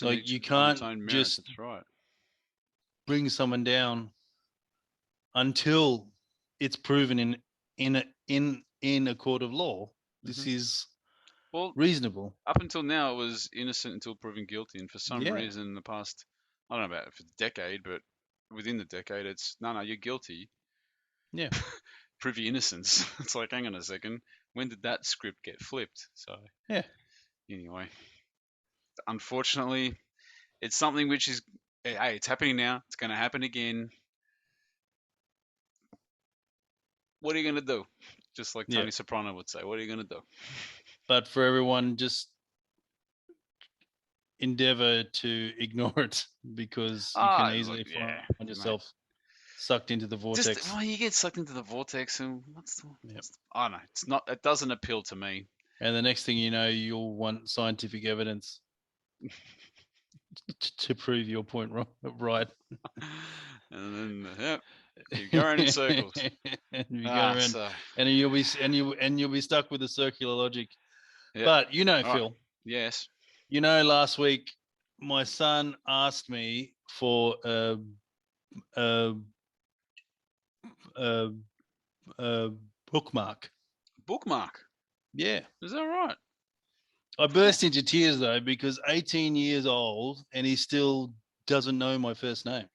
Like you can't just that's right. bring someone down until it's proven in a court of law. This is reasonable. Up until now, it was innocent until proven guilty, and for some reason, in the past, I don't know about for a decade, but within the decade, it's no, you're guilty. Yeah, prove your innocence. It's like, hang on a second, when did that script get flipped? So yeah. Anyway, unfortunately, it's something which is, hey, it's happening now. It's going to happen again. What are you going to do? Just like Tony Soprano would say, what are you going to do? But for everyone, just endeavor to ignore it because you can easily find yourself sucked into the vortex. You get sucked into the vortex, and I don't know. It's not. It doesn't appeal to me. And the next thing you know, you'll want scientific evidence to prove your point right. And then you go around in circles. And you go around, and you'll be stuck with the circular logic. Yep. But you know, Phil. Yes. You know, last week my son asked me for a bookmark. Bookmark? Yeah. Is that right? I burst into tears though because 18 years old and he still doesn't know my first name.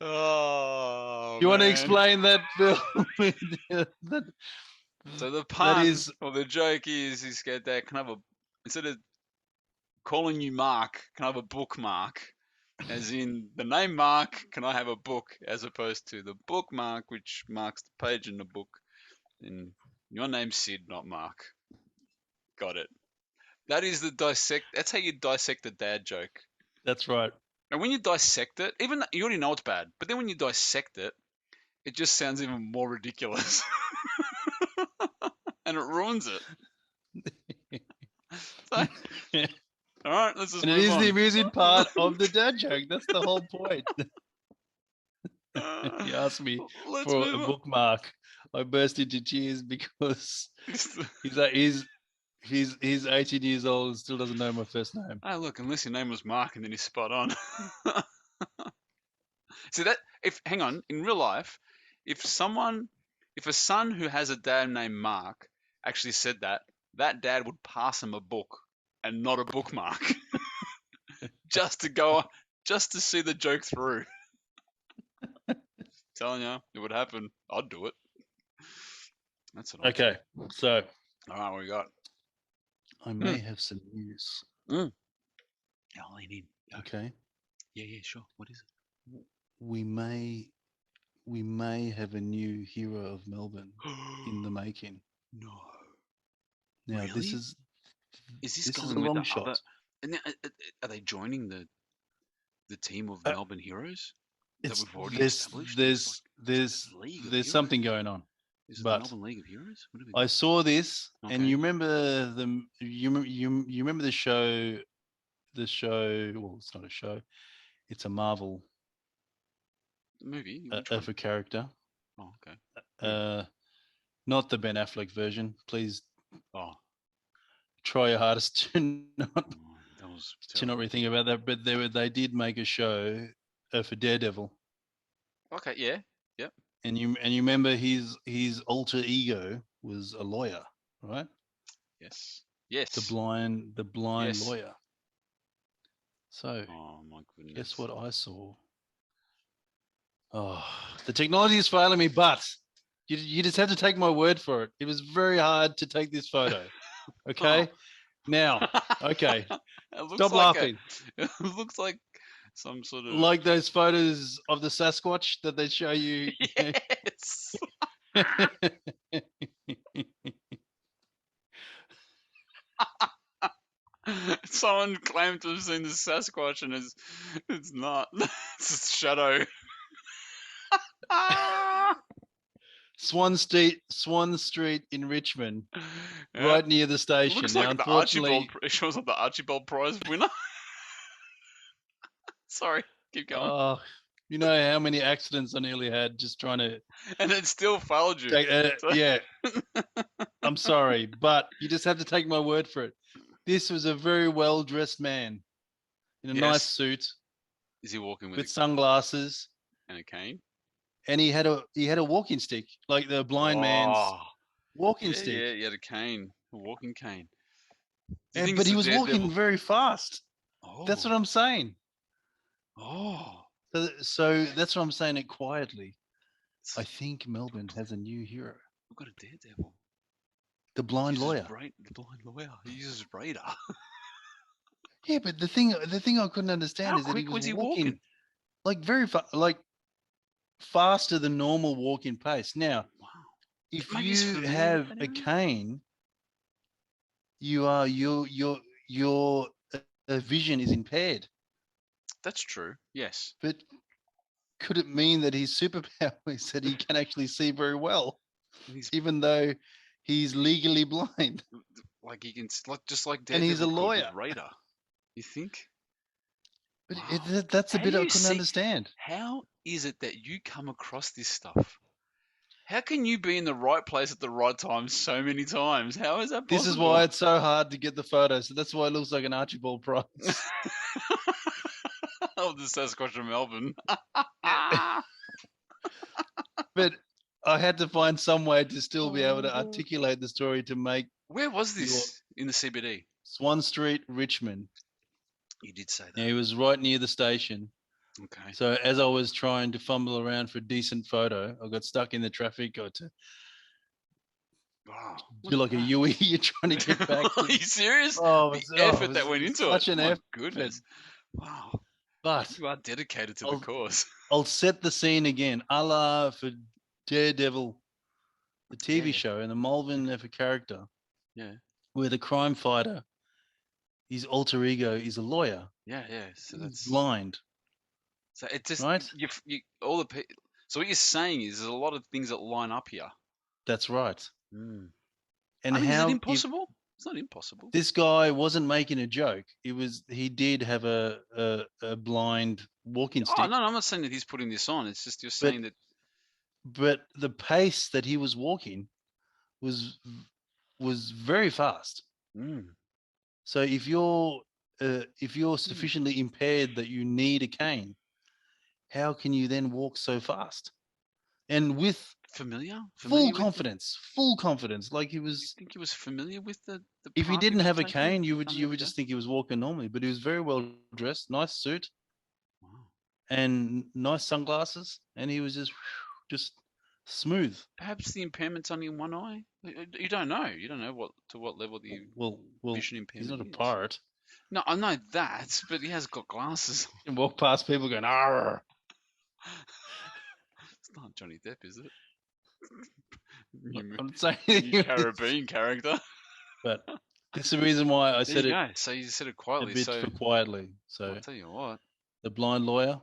Oh, you want to explain that, Phil? So the pun or the joke is he's got that kind of instead of calling you Mark, can I have a bookmark? As in the name Mark, can I have a book? As opposed to the bookmark, which marks the page in the book. And your name's Sid, not Mark. Got it. That is that's how you dissect a dad joke. That's right. And when you dissect it, even you already know it's bad, but then when you dissect it, it just sounds even more ridiculous, and it ruins it. So, all right, let's just And it move is on. the amusing part of the dad joke. That's the whole point. He asked me Let's for move a on. bookmark. I burst into tears because he's 18 years old and still doesn't know my first name. Oh, look, unless your name was Mark and then he's spot on. See that? Hang on, in real life, if a son who has a dad named Mark actually said that, that dad would pass him a book and not a bookmark, just to see the joke through. Telling you, it would happen. I'd do it. That's what I'd Okay, so do. All right, what we got? I may have some news. Yeah, I'll lean in. Okay, Yeah, sure. What is it? we may have a new hero of Melbourne in the making. No. Now Really? Is this this going is a with long the shot. other? And then, are they joining the team of Melbourne Heroes that we've already established? There's League of Heroes? something going on. Is it the But Melbourne League of Heroes? What have we I got? saw this, and Okay. you remember you remember the show. The show. Well, it's not a show. It's a Marvel Movie? Which of one? a character. Oh, okay. Not the Ben Affleck version. Please Oh, try your hardest to not that was to not really think about that. But they did make a show for Daredevil. Okay, yeah. Yep. And you remember his alter ego was a lawyer, right? Yes. Yes. The blind Yes. lawyer. So, Oh my goodness. guess what I saw? Oh, the technology is failing me, but you just have to take my word for it. It was very hard to take this photo. Okay, now, okay, stop laughing. It looks like some sort of Like those photos of the Sasquatch that they show you. Yes. Someone claimed to have seen the Sasquatch, and it's not. It's a shadow. Swan Street in Richmond, Yeah. right near the station. Looks Now, like unfortunately, it shows like the Archibald Prize winner. Sorry, keep going. you know how many accidents I nearly had just trying to. And it still failed you. Yeah, I'm sorry, but you just have to take my word for it. This was a very well dressed man in a nice suit. Is he walking with sunglasses and a cane? And he had a walking stick, like the blind man's walking stick. Yeah, he had a cane, a walking cane. But he was walking very fast. Oh. That's what I'm saying. Oh. So that's what I'm saying it quietly. I think Melbourne has a new hero. We've got a daredevil. The blind lawyer. The blind lawyer. He uses radar. Yeah, but the thing I couldn't understand is that he was walking like very fast, like faster than normal walking pace. Now, if you have a cane, your vision is impaired. That's true. Yes. But could it mean that his superpower is that he can actually see very well, even though he's legally blind? Like he can, just like Daredevil, and he's a lawyer. With radar. You think? But that's a bit I couldn't understand. How is it that you come across this stuff? How can you be in the right place at the right time so many times? How is that possible? This is why it's so hard to get the photo. So that's why it looks like an Archibald Prize. Of the Sasquatch of Melbourne. But I had to find some way to still be able to articulate the story to make. Where was this? In the CBD? Swan Street, Richmond. You did say that. Yeah, he was right near the station. Okay. So as I was trying to fumble around for a decent photo, I got stuck in the traffic. Got to do like a Yui. You're trying to get back. Are you serious? Oh, the effort that went into it. Such an effort. Goodness. Wow. But you are dedicated to the cause. I'll set the scene again, a la for Daredevil, the TV show, and the Melbourne of a character. Yeah. Where the crime fighter, his alter ego is a lawyer. Yeah. So that's blind. So it just Right? all the so what you're saying is there's a lot of things that line up here. That's right. Mm. And I mean, is it how if impossible? It's not impossible. this guy wasn't making a joke, he did have a blind walking Oh stick, no, I'm not saying that he's putting this on. It's just you're but saying that. but the pace that he was walking was very fast. Mm. So if you're sufficiently impaired that you need a cane, how can you then walk so fast? And with Familiar full with confidence, like he You was. think he was familiar with the If he path he didn't was have a taking? cane, you Don't have would to just think he was walking normally. But he was very well dressed, nice suit, go? Wow. and nice sunglasses, and he was just smooth. Perhaps the impairment's only in one eye. You don't know. You don't know what level the Well, vision he's impairment not a is. pirate. No, I know that, but he has got glasses. He can walk past people going, "Arr!" It's not Johnny Depp, is it? I'm saying, New Caribbean character. but this is the reason why I There said you it go. So you said it a quietly. bit So for quietly. So I'll tell you what. the blind lawyer,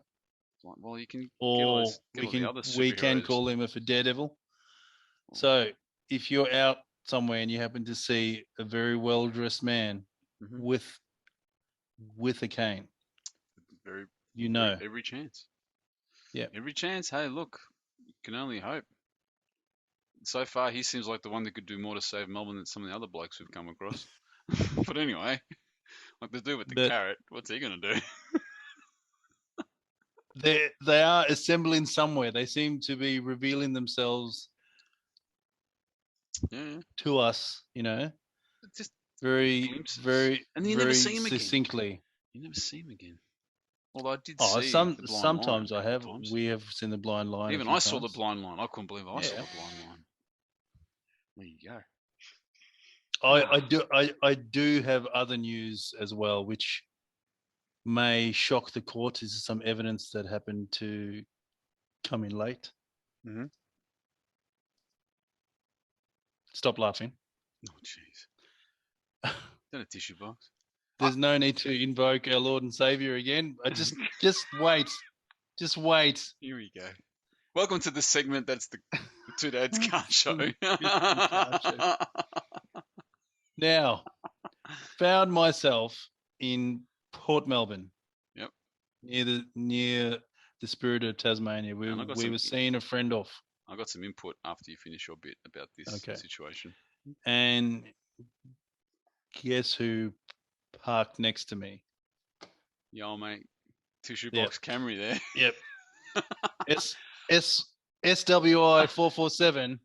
Well, you can or get all the other we can superheroes. call him a daredevil. So if you're out somewhere and you happen to see a very well dressed man Mhm. with a cane, Very you know, every chance. Yeah. Every chance. Hey, look, you can only hope. So far, he seems like the one that could do more to save Melbourne than some of the other blokes we've come across. But anyway, like the dude with the But- carrot, what's he gonna do? they are assembling somewhere. They seem to be revealing themselves Yeah, to us, you know, it's just very, glimpses. very, And then you never very see him again. succinctly. You never see him again. Although I did Oh, see the blind line. sometimes a I couple have. times. We have seen the blind line. Even a few I saw the times. blind line. I couldn't believe I saw Yeah. the blind line. There you go. I do have other news as well, which may shock the court. This is some evidence that happened to come in late. Mhm. Stop laughing. Oh, jeez. Is that a tissue box? There's no need to invoke our Lord and Savior again. I just wait. Just wait. Here we go. Welcome to the segment that's the Two Dads Car Show. Car show. Now, found myself in Port Melbourne. Yep. Near the Spirit of Tasmania. We And I got were seeing a friend off. I got some input after you finish your bit about this Okay. situation. And guess who parked next to me? Yo, mate. Tissue box Camry there. Yep. SWI 447.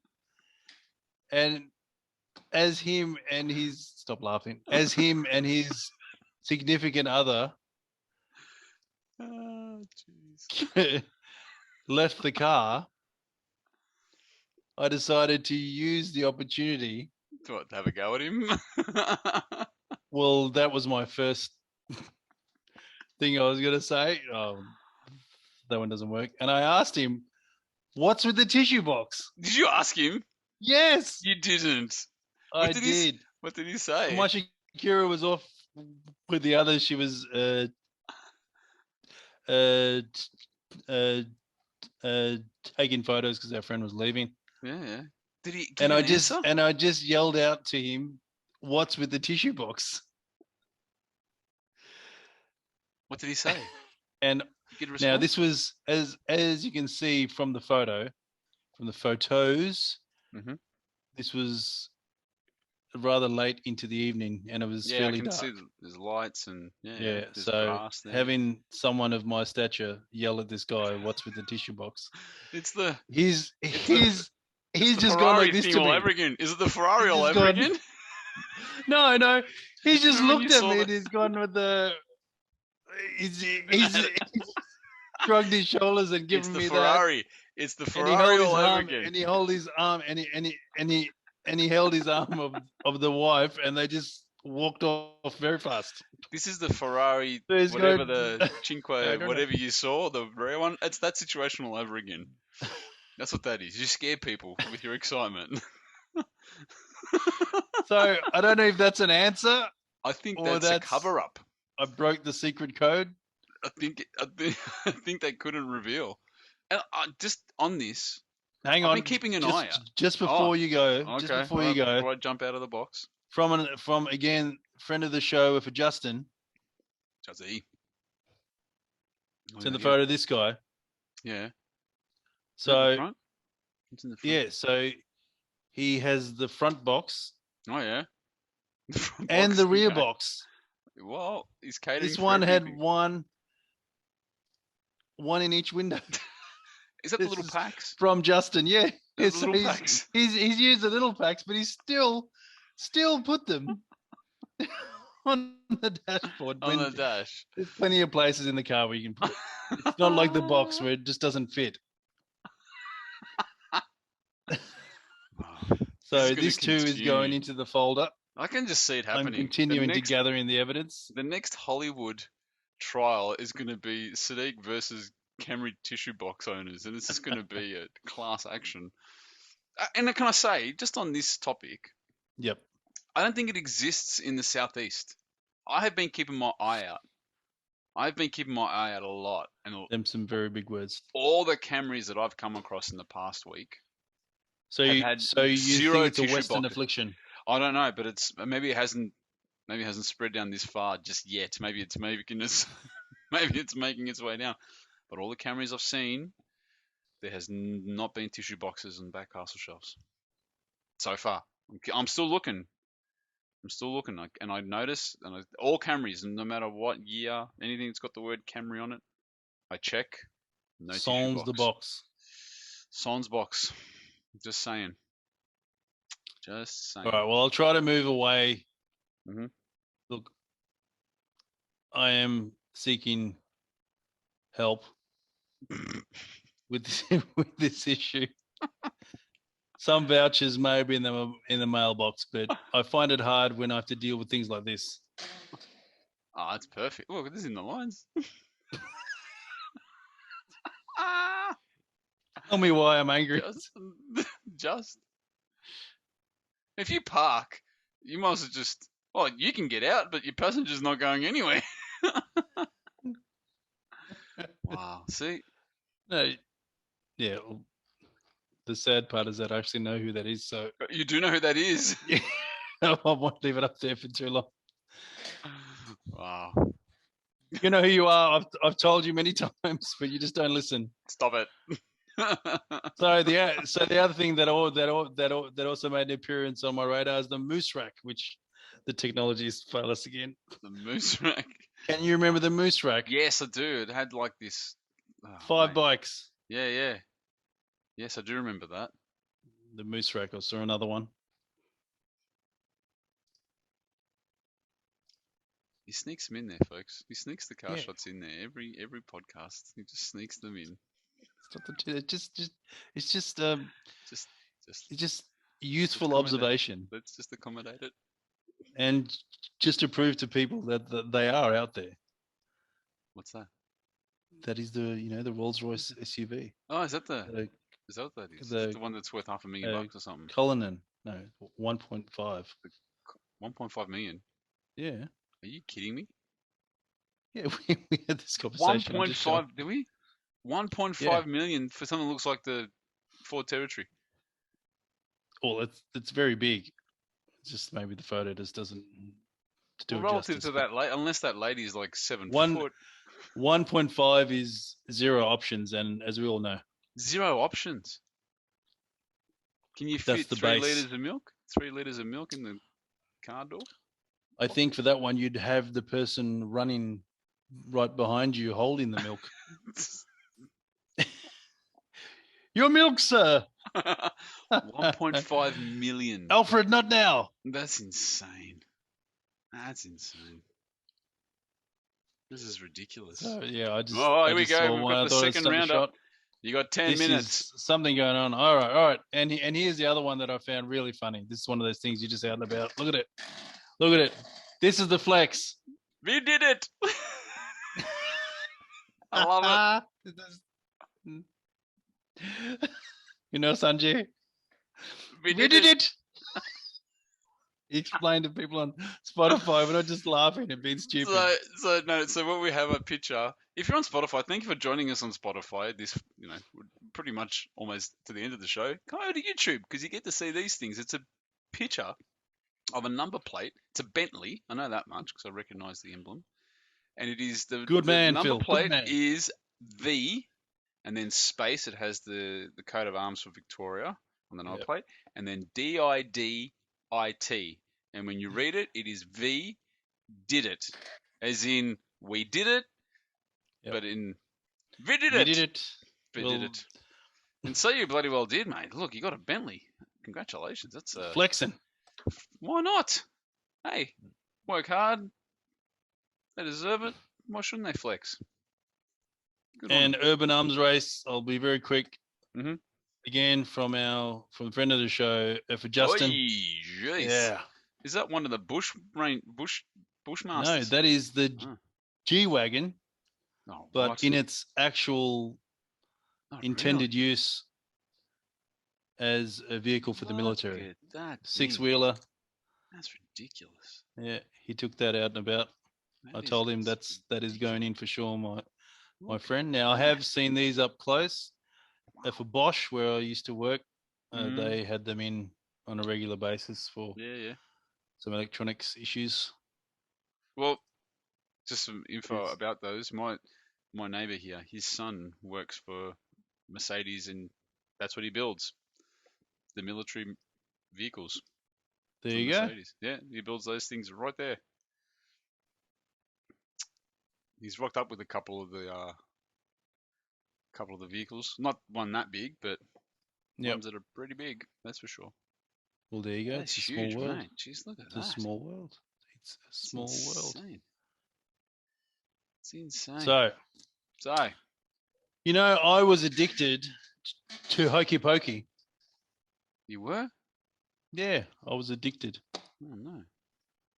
And as him and his significant other Oh, jeez. left the car, I decided to use the opportunity. To have a go at him? Well, that was my first thing I was going to say. Oh, that one doesn't work. And I asked him, "What's with the tissue box?" Did you ask him? Yes, You didn't. I did. What did he say? My Shakira was off with the others. She was taking photos because our friend was leaving. Yeah. Did he give you an answer? And I just yelled out to him, "What's with the tissue box?" What did he say? And now this was as you can see from the photos. Mhm. This was rather late into the evening, and it was fairly dark. See there's lights and Yeah, there's so grass there. having someone of my stature yell at this guy, "What's with the tissue box?" It's the He's just Ferrari gone like this thing to all me. over again. Is it the Ferrari all just over gone- again? No, he's just Remember when looked you at saw me the- and he's gone with the. He's shrugged his shoulders and It's given the me Ferrari. It's the that. And he Ferrari held his all over arm, again. and he held his arm, and he held his arm of the wife, and they just walked off very fast. This is the Ferrari, So he's whatever going- the I Cinque, don't know. whatever you saw, the rare one. It's that situation all over again. That's what that is. You scare people with your excitement. So I don't know if that's an answer. I think Or that's a that's- cover up. I broke the secret code. I think they couldn't reveal. And just on this, Hang I've on. been keeping an just, eye out. Just before you go. Just Okay, before you go. before I jump out of the box. From again, friend of the show for Justin. Jazzy. It's in the photo of this guy. Yeah. So front? It's in the front. yeah, so he has the front box Oh yeah. and Box, the rear okay. box. Well, he's catering. This for one had everything. one in each window. Is that the This little is packs? from Justin? Yeah, The so little packs. he's used the little packs, but he's still put them on the dashboard. On the dash. There's plenty of places in the car where you can put it. It's not like the box where it just doesn't fit. So this too is going into the folder. I can just see it happening. I'm continuing to gather in the evidence. The next Hollywood trial is going to be Sadiq versus Camry tissue box owners, and this is going to be a class action. And can I say, just on this topic, Yep. I don't think it exists in the southeast. I have been keeping my eye out. I've been keeping my eye out a lot, and Them some very big words. all the Camrys that I've come across in the past week. So have you had think zero it's a tissue Western box. affliction? I don't know, but it's maybe it hasn't spread down this far just yet. Maybe it's maybe it's making its way down. But all the Camrys I've seen, there has not been tissue boxes on back castle shelves so far. I'm still looking. And I notice, all Camrys, no matter what year, anything that's got the word Camry on it, I check. No tissue Sans box. the box. Sans box. Just saying. Just saying. All right. Well, I'll try to move away. Mhm. Look, I am seeking help with this issue. Some vouchers may be in the mailbox, but I find it hard when I have to deal with things like this. Oh, that's perfect. Look, this is in the lines. Tell me why I'm angry. Just. If you park, you might as well just. Well, you can get out, but your passenger's not going anywhere. Wow. See? No. Yeah. Well, the sad part is that I actually know who that is, so You do know who that is. yeah, I won't leave it up there for too long. Wow. You know who you are. I've told you many times, but you just don't listen. Stop it. So the other thing that also made an appearance on my radar is the moose rack, which the technologies fail us again. The moose rack. Can you remember the moose rack? Yes, I do. It had like this. 5 bikes. Yeah. Yes, I do remember that. The moose rack. I saw another one. He sneaks them in there, folks. He sneaks the car shots in there every podcast. He just sneaks them in. It's just youthful observation. Let's just accommodate it. And just to prove to people that they are out there. What's that? That is the Rolls-Royce SUV. Oh, is that what that is? The one that's worth $500,000 or something? Cullinan. No, 1.5. 1.5 million? Yeah. Are you kidding me? Yeah, we had this conversation. 1.5, did we? 1.5 million for something that looks like the Ford Territory. Well, it's very big. It's just maybe the photo just doesn't do relative justice, to that unless that lady is like 7 foot. 1.5 is 0 options, and as we all know, 0 options. Can you fit the 3 base. liters of milk? 3 liters of milk in the car door? I think for that one you'd have the person running right behind you holding the milk. Your milk, sir. 1.5 million. Alfred, not now. That's insane. This is ridiculous. Yeah, I just. Oh, I here we just go. saw We've one. got I the thought I'd second stop the roundup. shot. You got 10 This minutes. is something going on. All right. And here's the other one that I found really funny. This is one of those things you're just out and about. Look at it. This is the flex. We did it. I love it. You know, Sanjay, We did it. He explained to people on Spotify, but I'm just laughing and being stupid. So what we have a picture If you're on Spotify, thank you for joining us on Spotify. This, we're pretty much almost to the end of the show. Come over to YouTube because you get to see these things. It's a picture of a number plate. It's a Bentley. I know that much because I recognise the emblem. And it is the number Phil. plate Good man. is V, and then space. It has the coat of arms for Victoria on the number plate, and then DIDIT. And when you read it, it is V did it, as in we did it, but in we did it. We did it. And so you bloody well did, mate. Look, you got a Bentley. Congratulations. That's flexing. Why not? Hey, work hard. They deserve it. Why shouldn't they flex? Good on And them. Urban Arms Race, I'll be very quick. Mhm. Again, from a friend of the show, for Justin. Oy, jeez. Yeah. Is that one of the Bushmasters? No, that is the G-Wagon, but right. in its actual intended use as a vehicle for the military. That six-wheeler. That's ridiculous. Yeah, he took that out and about. I told him that is going in for sure, my friend. Now, I have seen these up close. For Bosch, where I used to work, they had them in on a regular basis for some electronics issues. Well, just some info about those. My neighbour here, his son works for Mercedes, and that's what he builds. The military vehicles. There you go. Mercedes. Yeah, he builds those things right there. He's rocked up with a couple of the vehicles. Not one that big, but ones that are pretty big. That's for sure. Well, there you go. That's it's a huge, small world. mate. Jeez, look at that. It's a small world. It's a small world. It's insane. So, I was addicted to Hokey Pokey. You were? Yeah, I was addicted. Oh no!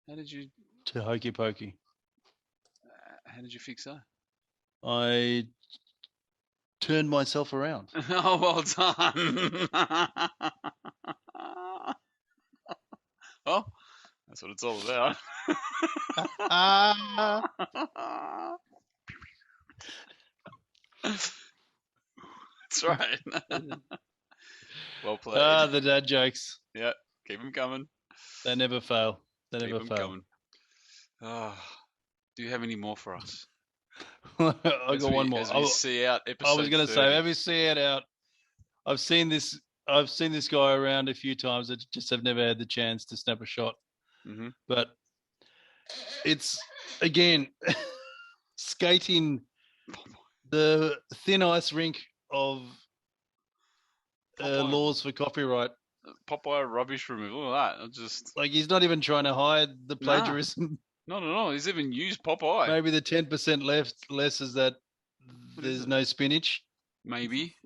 How did you? To Hokey Pokey. How did you fix that? I turned myself around. Oh, well done. Oh, that's what it's all about. That's right. Well played. The dad jokes. Yeah, keep them coming. They never fail. They keep never them fail. Coming. Do you have any more for us? I got one more. As we see out episode I was going to 30. say, have you see it out? I've seen this guy around a few times. I just have never had the chance to snap a shot. Mm-hmm. But it's again skating the thin ice rink of laws for copyright. Popeye rubbish removal. Look at that. Just like he's not even trying to hide the plagiarism. Not at all. He's even used Popeye. Maybe the 10% less is that there's no spinach. Maybe.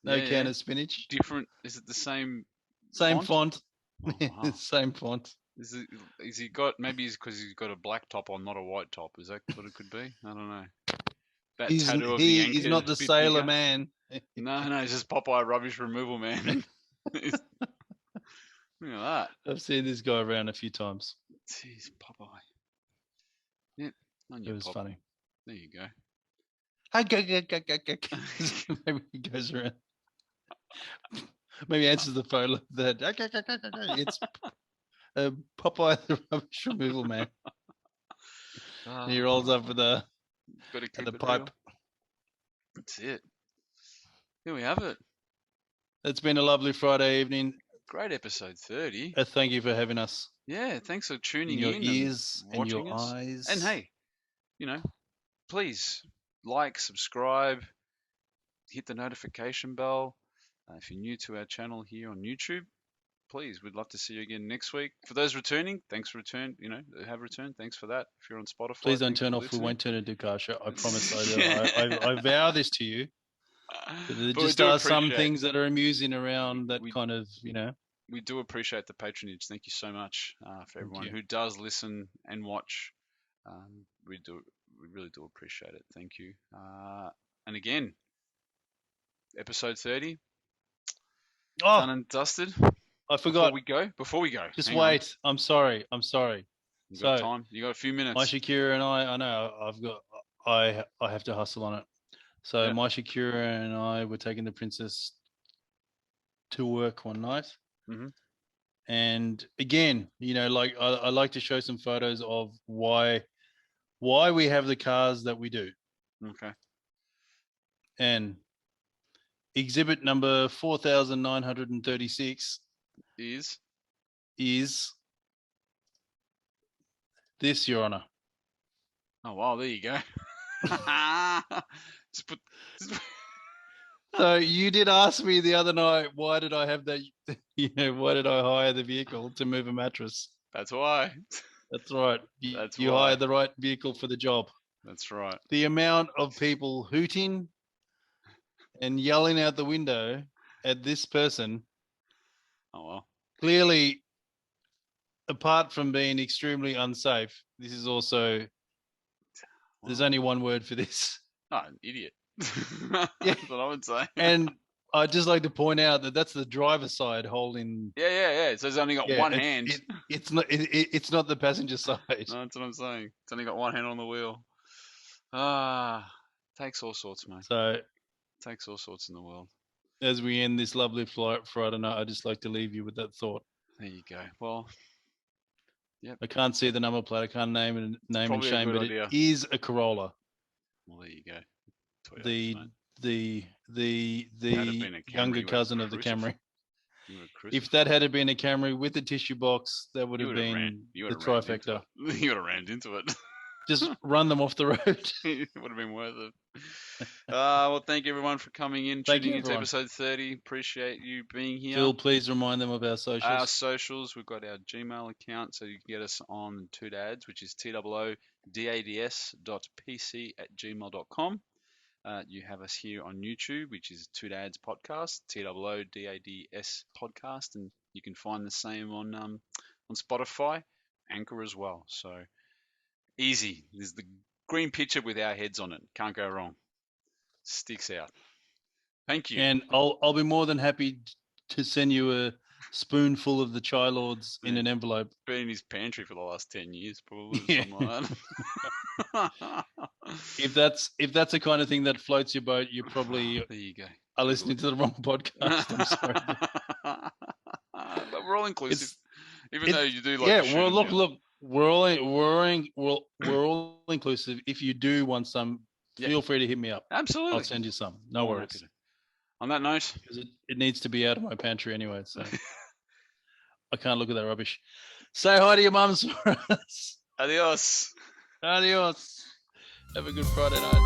No can of spinach. Different. Is it the same? Same font. Oh, wow. Same font. Is he got? Maybe it's because he's got a black top on, not a white top. Is that what it could be? I don't know. That tattoo of the he's not the sailor bigger. Man. No, he's just Popeye rubbish removal man. Look at that. I've seen this guy around a few times. Jeez, Popeye. Yeah, it was funny. There you go. Maybe he goes around. Maybe answers the phone like that. It's Popeye the rubbish removal man. He rolls up with the pipe. Real. That's it. Here we have it. It's been a lovely Friday evening. Great episode 30. Thank you for having us. Yeah, thanks for tuning in. Your ears and your us. eyes. And hey, please like, subscribe, hit the notification bell. If you're new to our channel here on YouTube, please, we'd love to see you again next week. For those returning, thanks for return. Have returned. Thanks for that. If you're on Spotify, please don't turn off. Listening. We won't turn into car show. I promise. I vow this to you. There just are some things that are amusing around that kind of, We do appreciate the patronage. Thank you so much for everyone who does listen and watch. We really do appreciate it. Thank you. And again, episode 30. Done and dusted. I forgot. Before we go. Just wait. I'm sorry. You got time. You got a few minutes. My Shakira and I know I have to hustle on it. So Yeah. my Shakira and I were taking the princess to work one night. Mhm. And again, like I like to show some photos of why we have the cars that we do. Okay. And exhibit number 4,936 Is is this, Your Honor. oh wow, there you go. Just put, So you did ask me the other night, why did I have that? Why did I hire the vehicle to move a mattress? that's why. That's right. That's You why. hired the right vehicle for the job. That's right. The amount of people hooting and yelling out the window at this person, Oh well. clearly, apart from being extremely unsafe, this is also, there's only one word for this. Oh, an idiot. Yeah. That's what I would say. And I'd just like to point out that that's the driver's side holding. Yeah. So it's only got one hand. It's not the passenger side. No, that's what I'm saying. It's only got one hand on the wheel. Takes all sorts, mate. So Takes all sorts in the world. as we end this lovely Friday night, I'd just like to leave you with that thought. There you go. Well, I can't see the number plate. I can't name and probably a shame, good but idea. it is a Corolla. well, there you go. Toyotas, The mate. the Had it been a Camry, younger you would've cousin of the crucified- Camry. You would've If crucified- that had been a Camry with the tissue box, that would you have would've been ran- you the would've rammed into trifecta. it. You would have rammed into it. Just run them off the road. It would have been worth it. Well, thank you everyone for coming in, Thank tuning you, into everyone. episode 30. Appreciate you being here. Phil, please remind them of our socials. Our socials, we've got our Gmail account, so you can get us on Two Dads, which is TOODADS.pc@gmail.com. You have us here on YouTube, which is Two Dads Podcast, TOODADS Podcast, and you can find the same on Spotify, Anchor as well. So easy. There's the green picture with our heads on it. Can't go wrong. Sticks out. Thank you. And I'll be more than happy to send you a spoonful of the Chai Lords in an envelope. Been in his pantry for the last 10 years, probably. Yeah. Something like that. If that's the kind of thing that floats your boat, you probably There you go. are listening to the wrong podcast. I'm sorry. But we're all inclusive. Even though you do like yeah, to shoot well, 'em look, down. look, we're all inclusive. If you do want some, Yeah. feel free to hit me up. Absolutely. I'll send you some. No More than worries. happy to. On that note, Because it needs to be out of my pantry anyway, so I can't look at that rubbish. Say hi to your mums for us. adios. Adios. Have a good Friday night.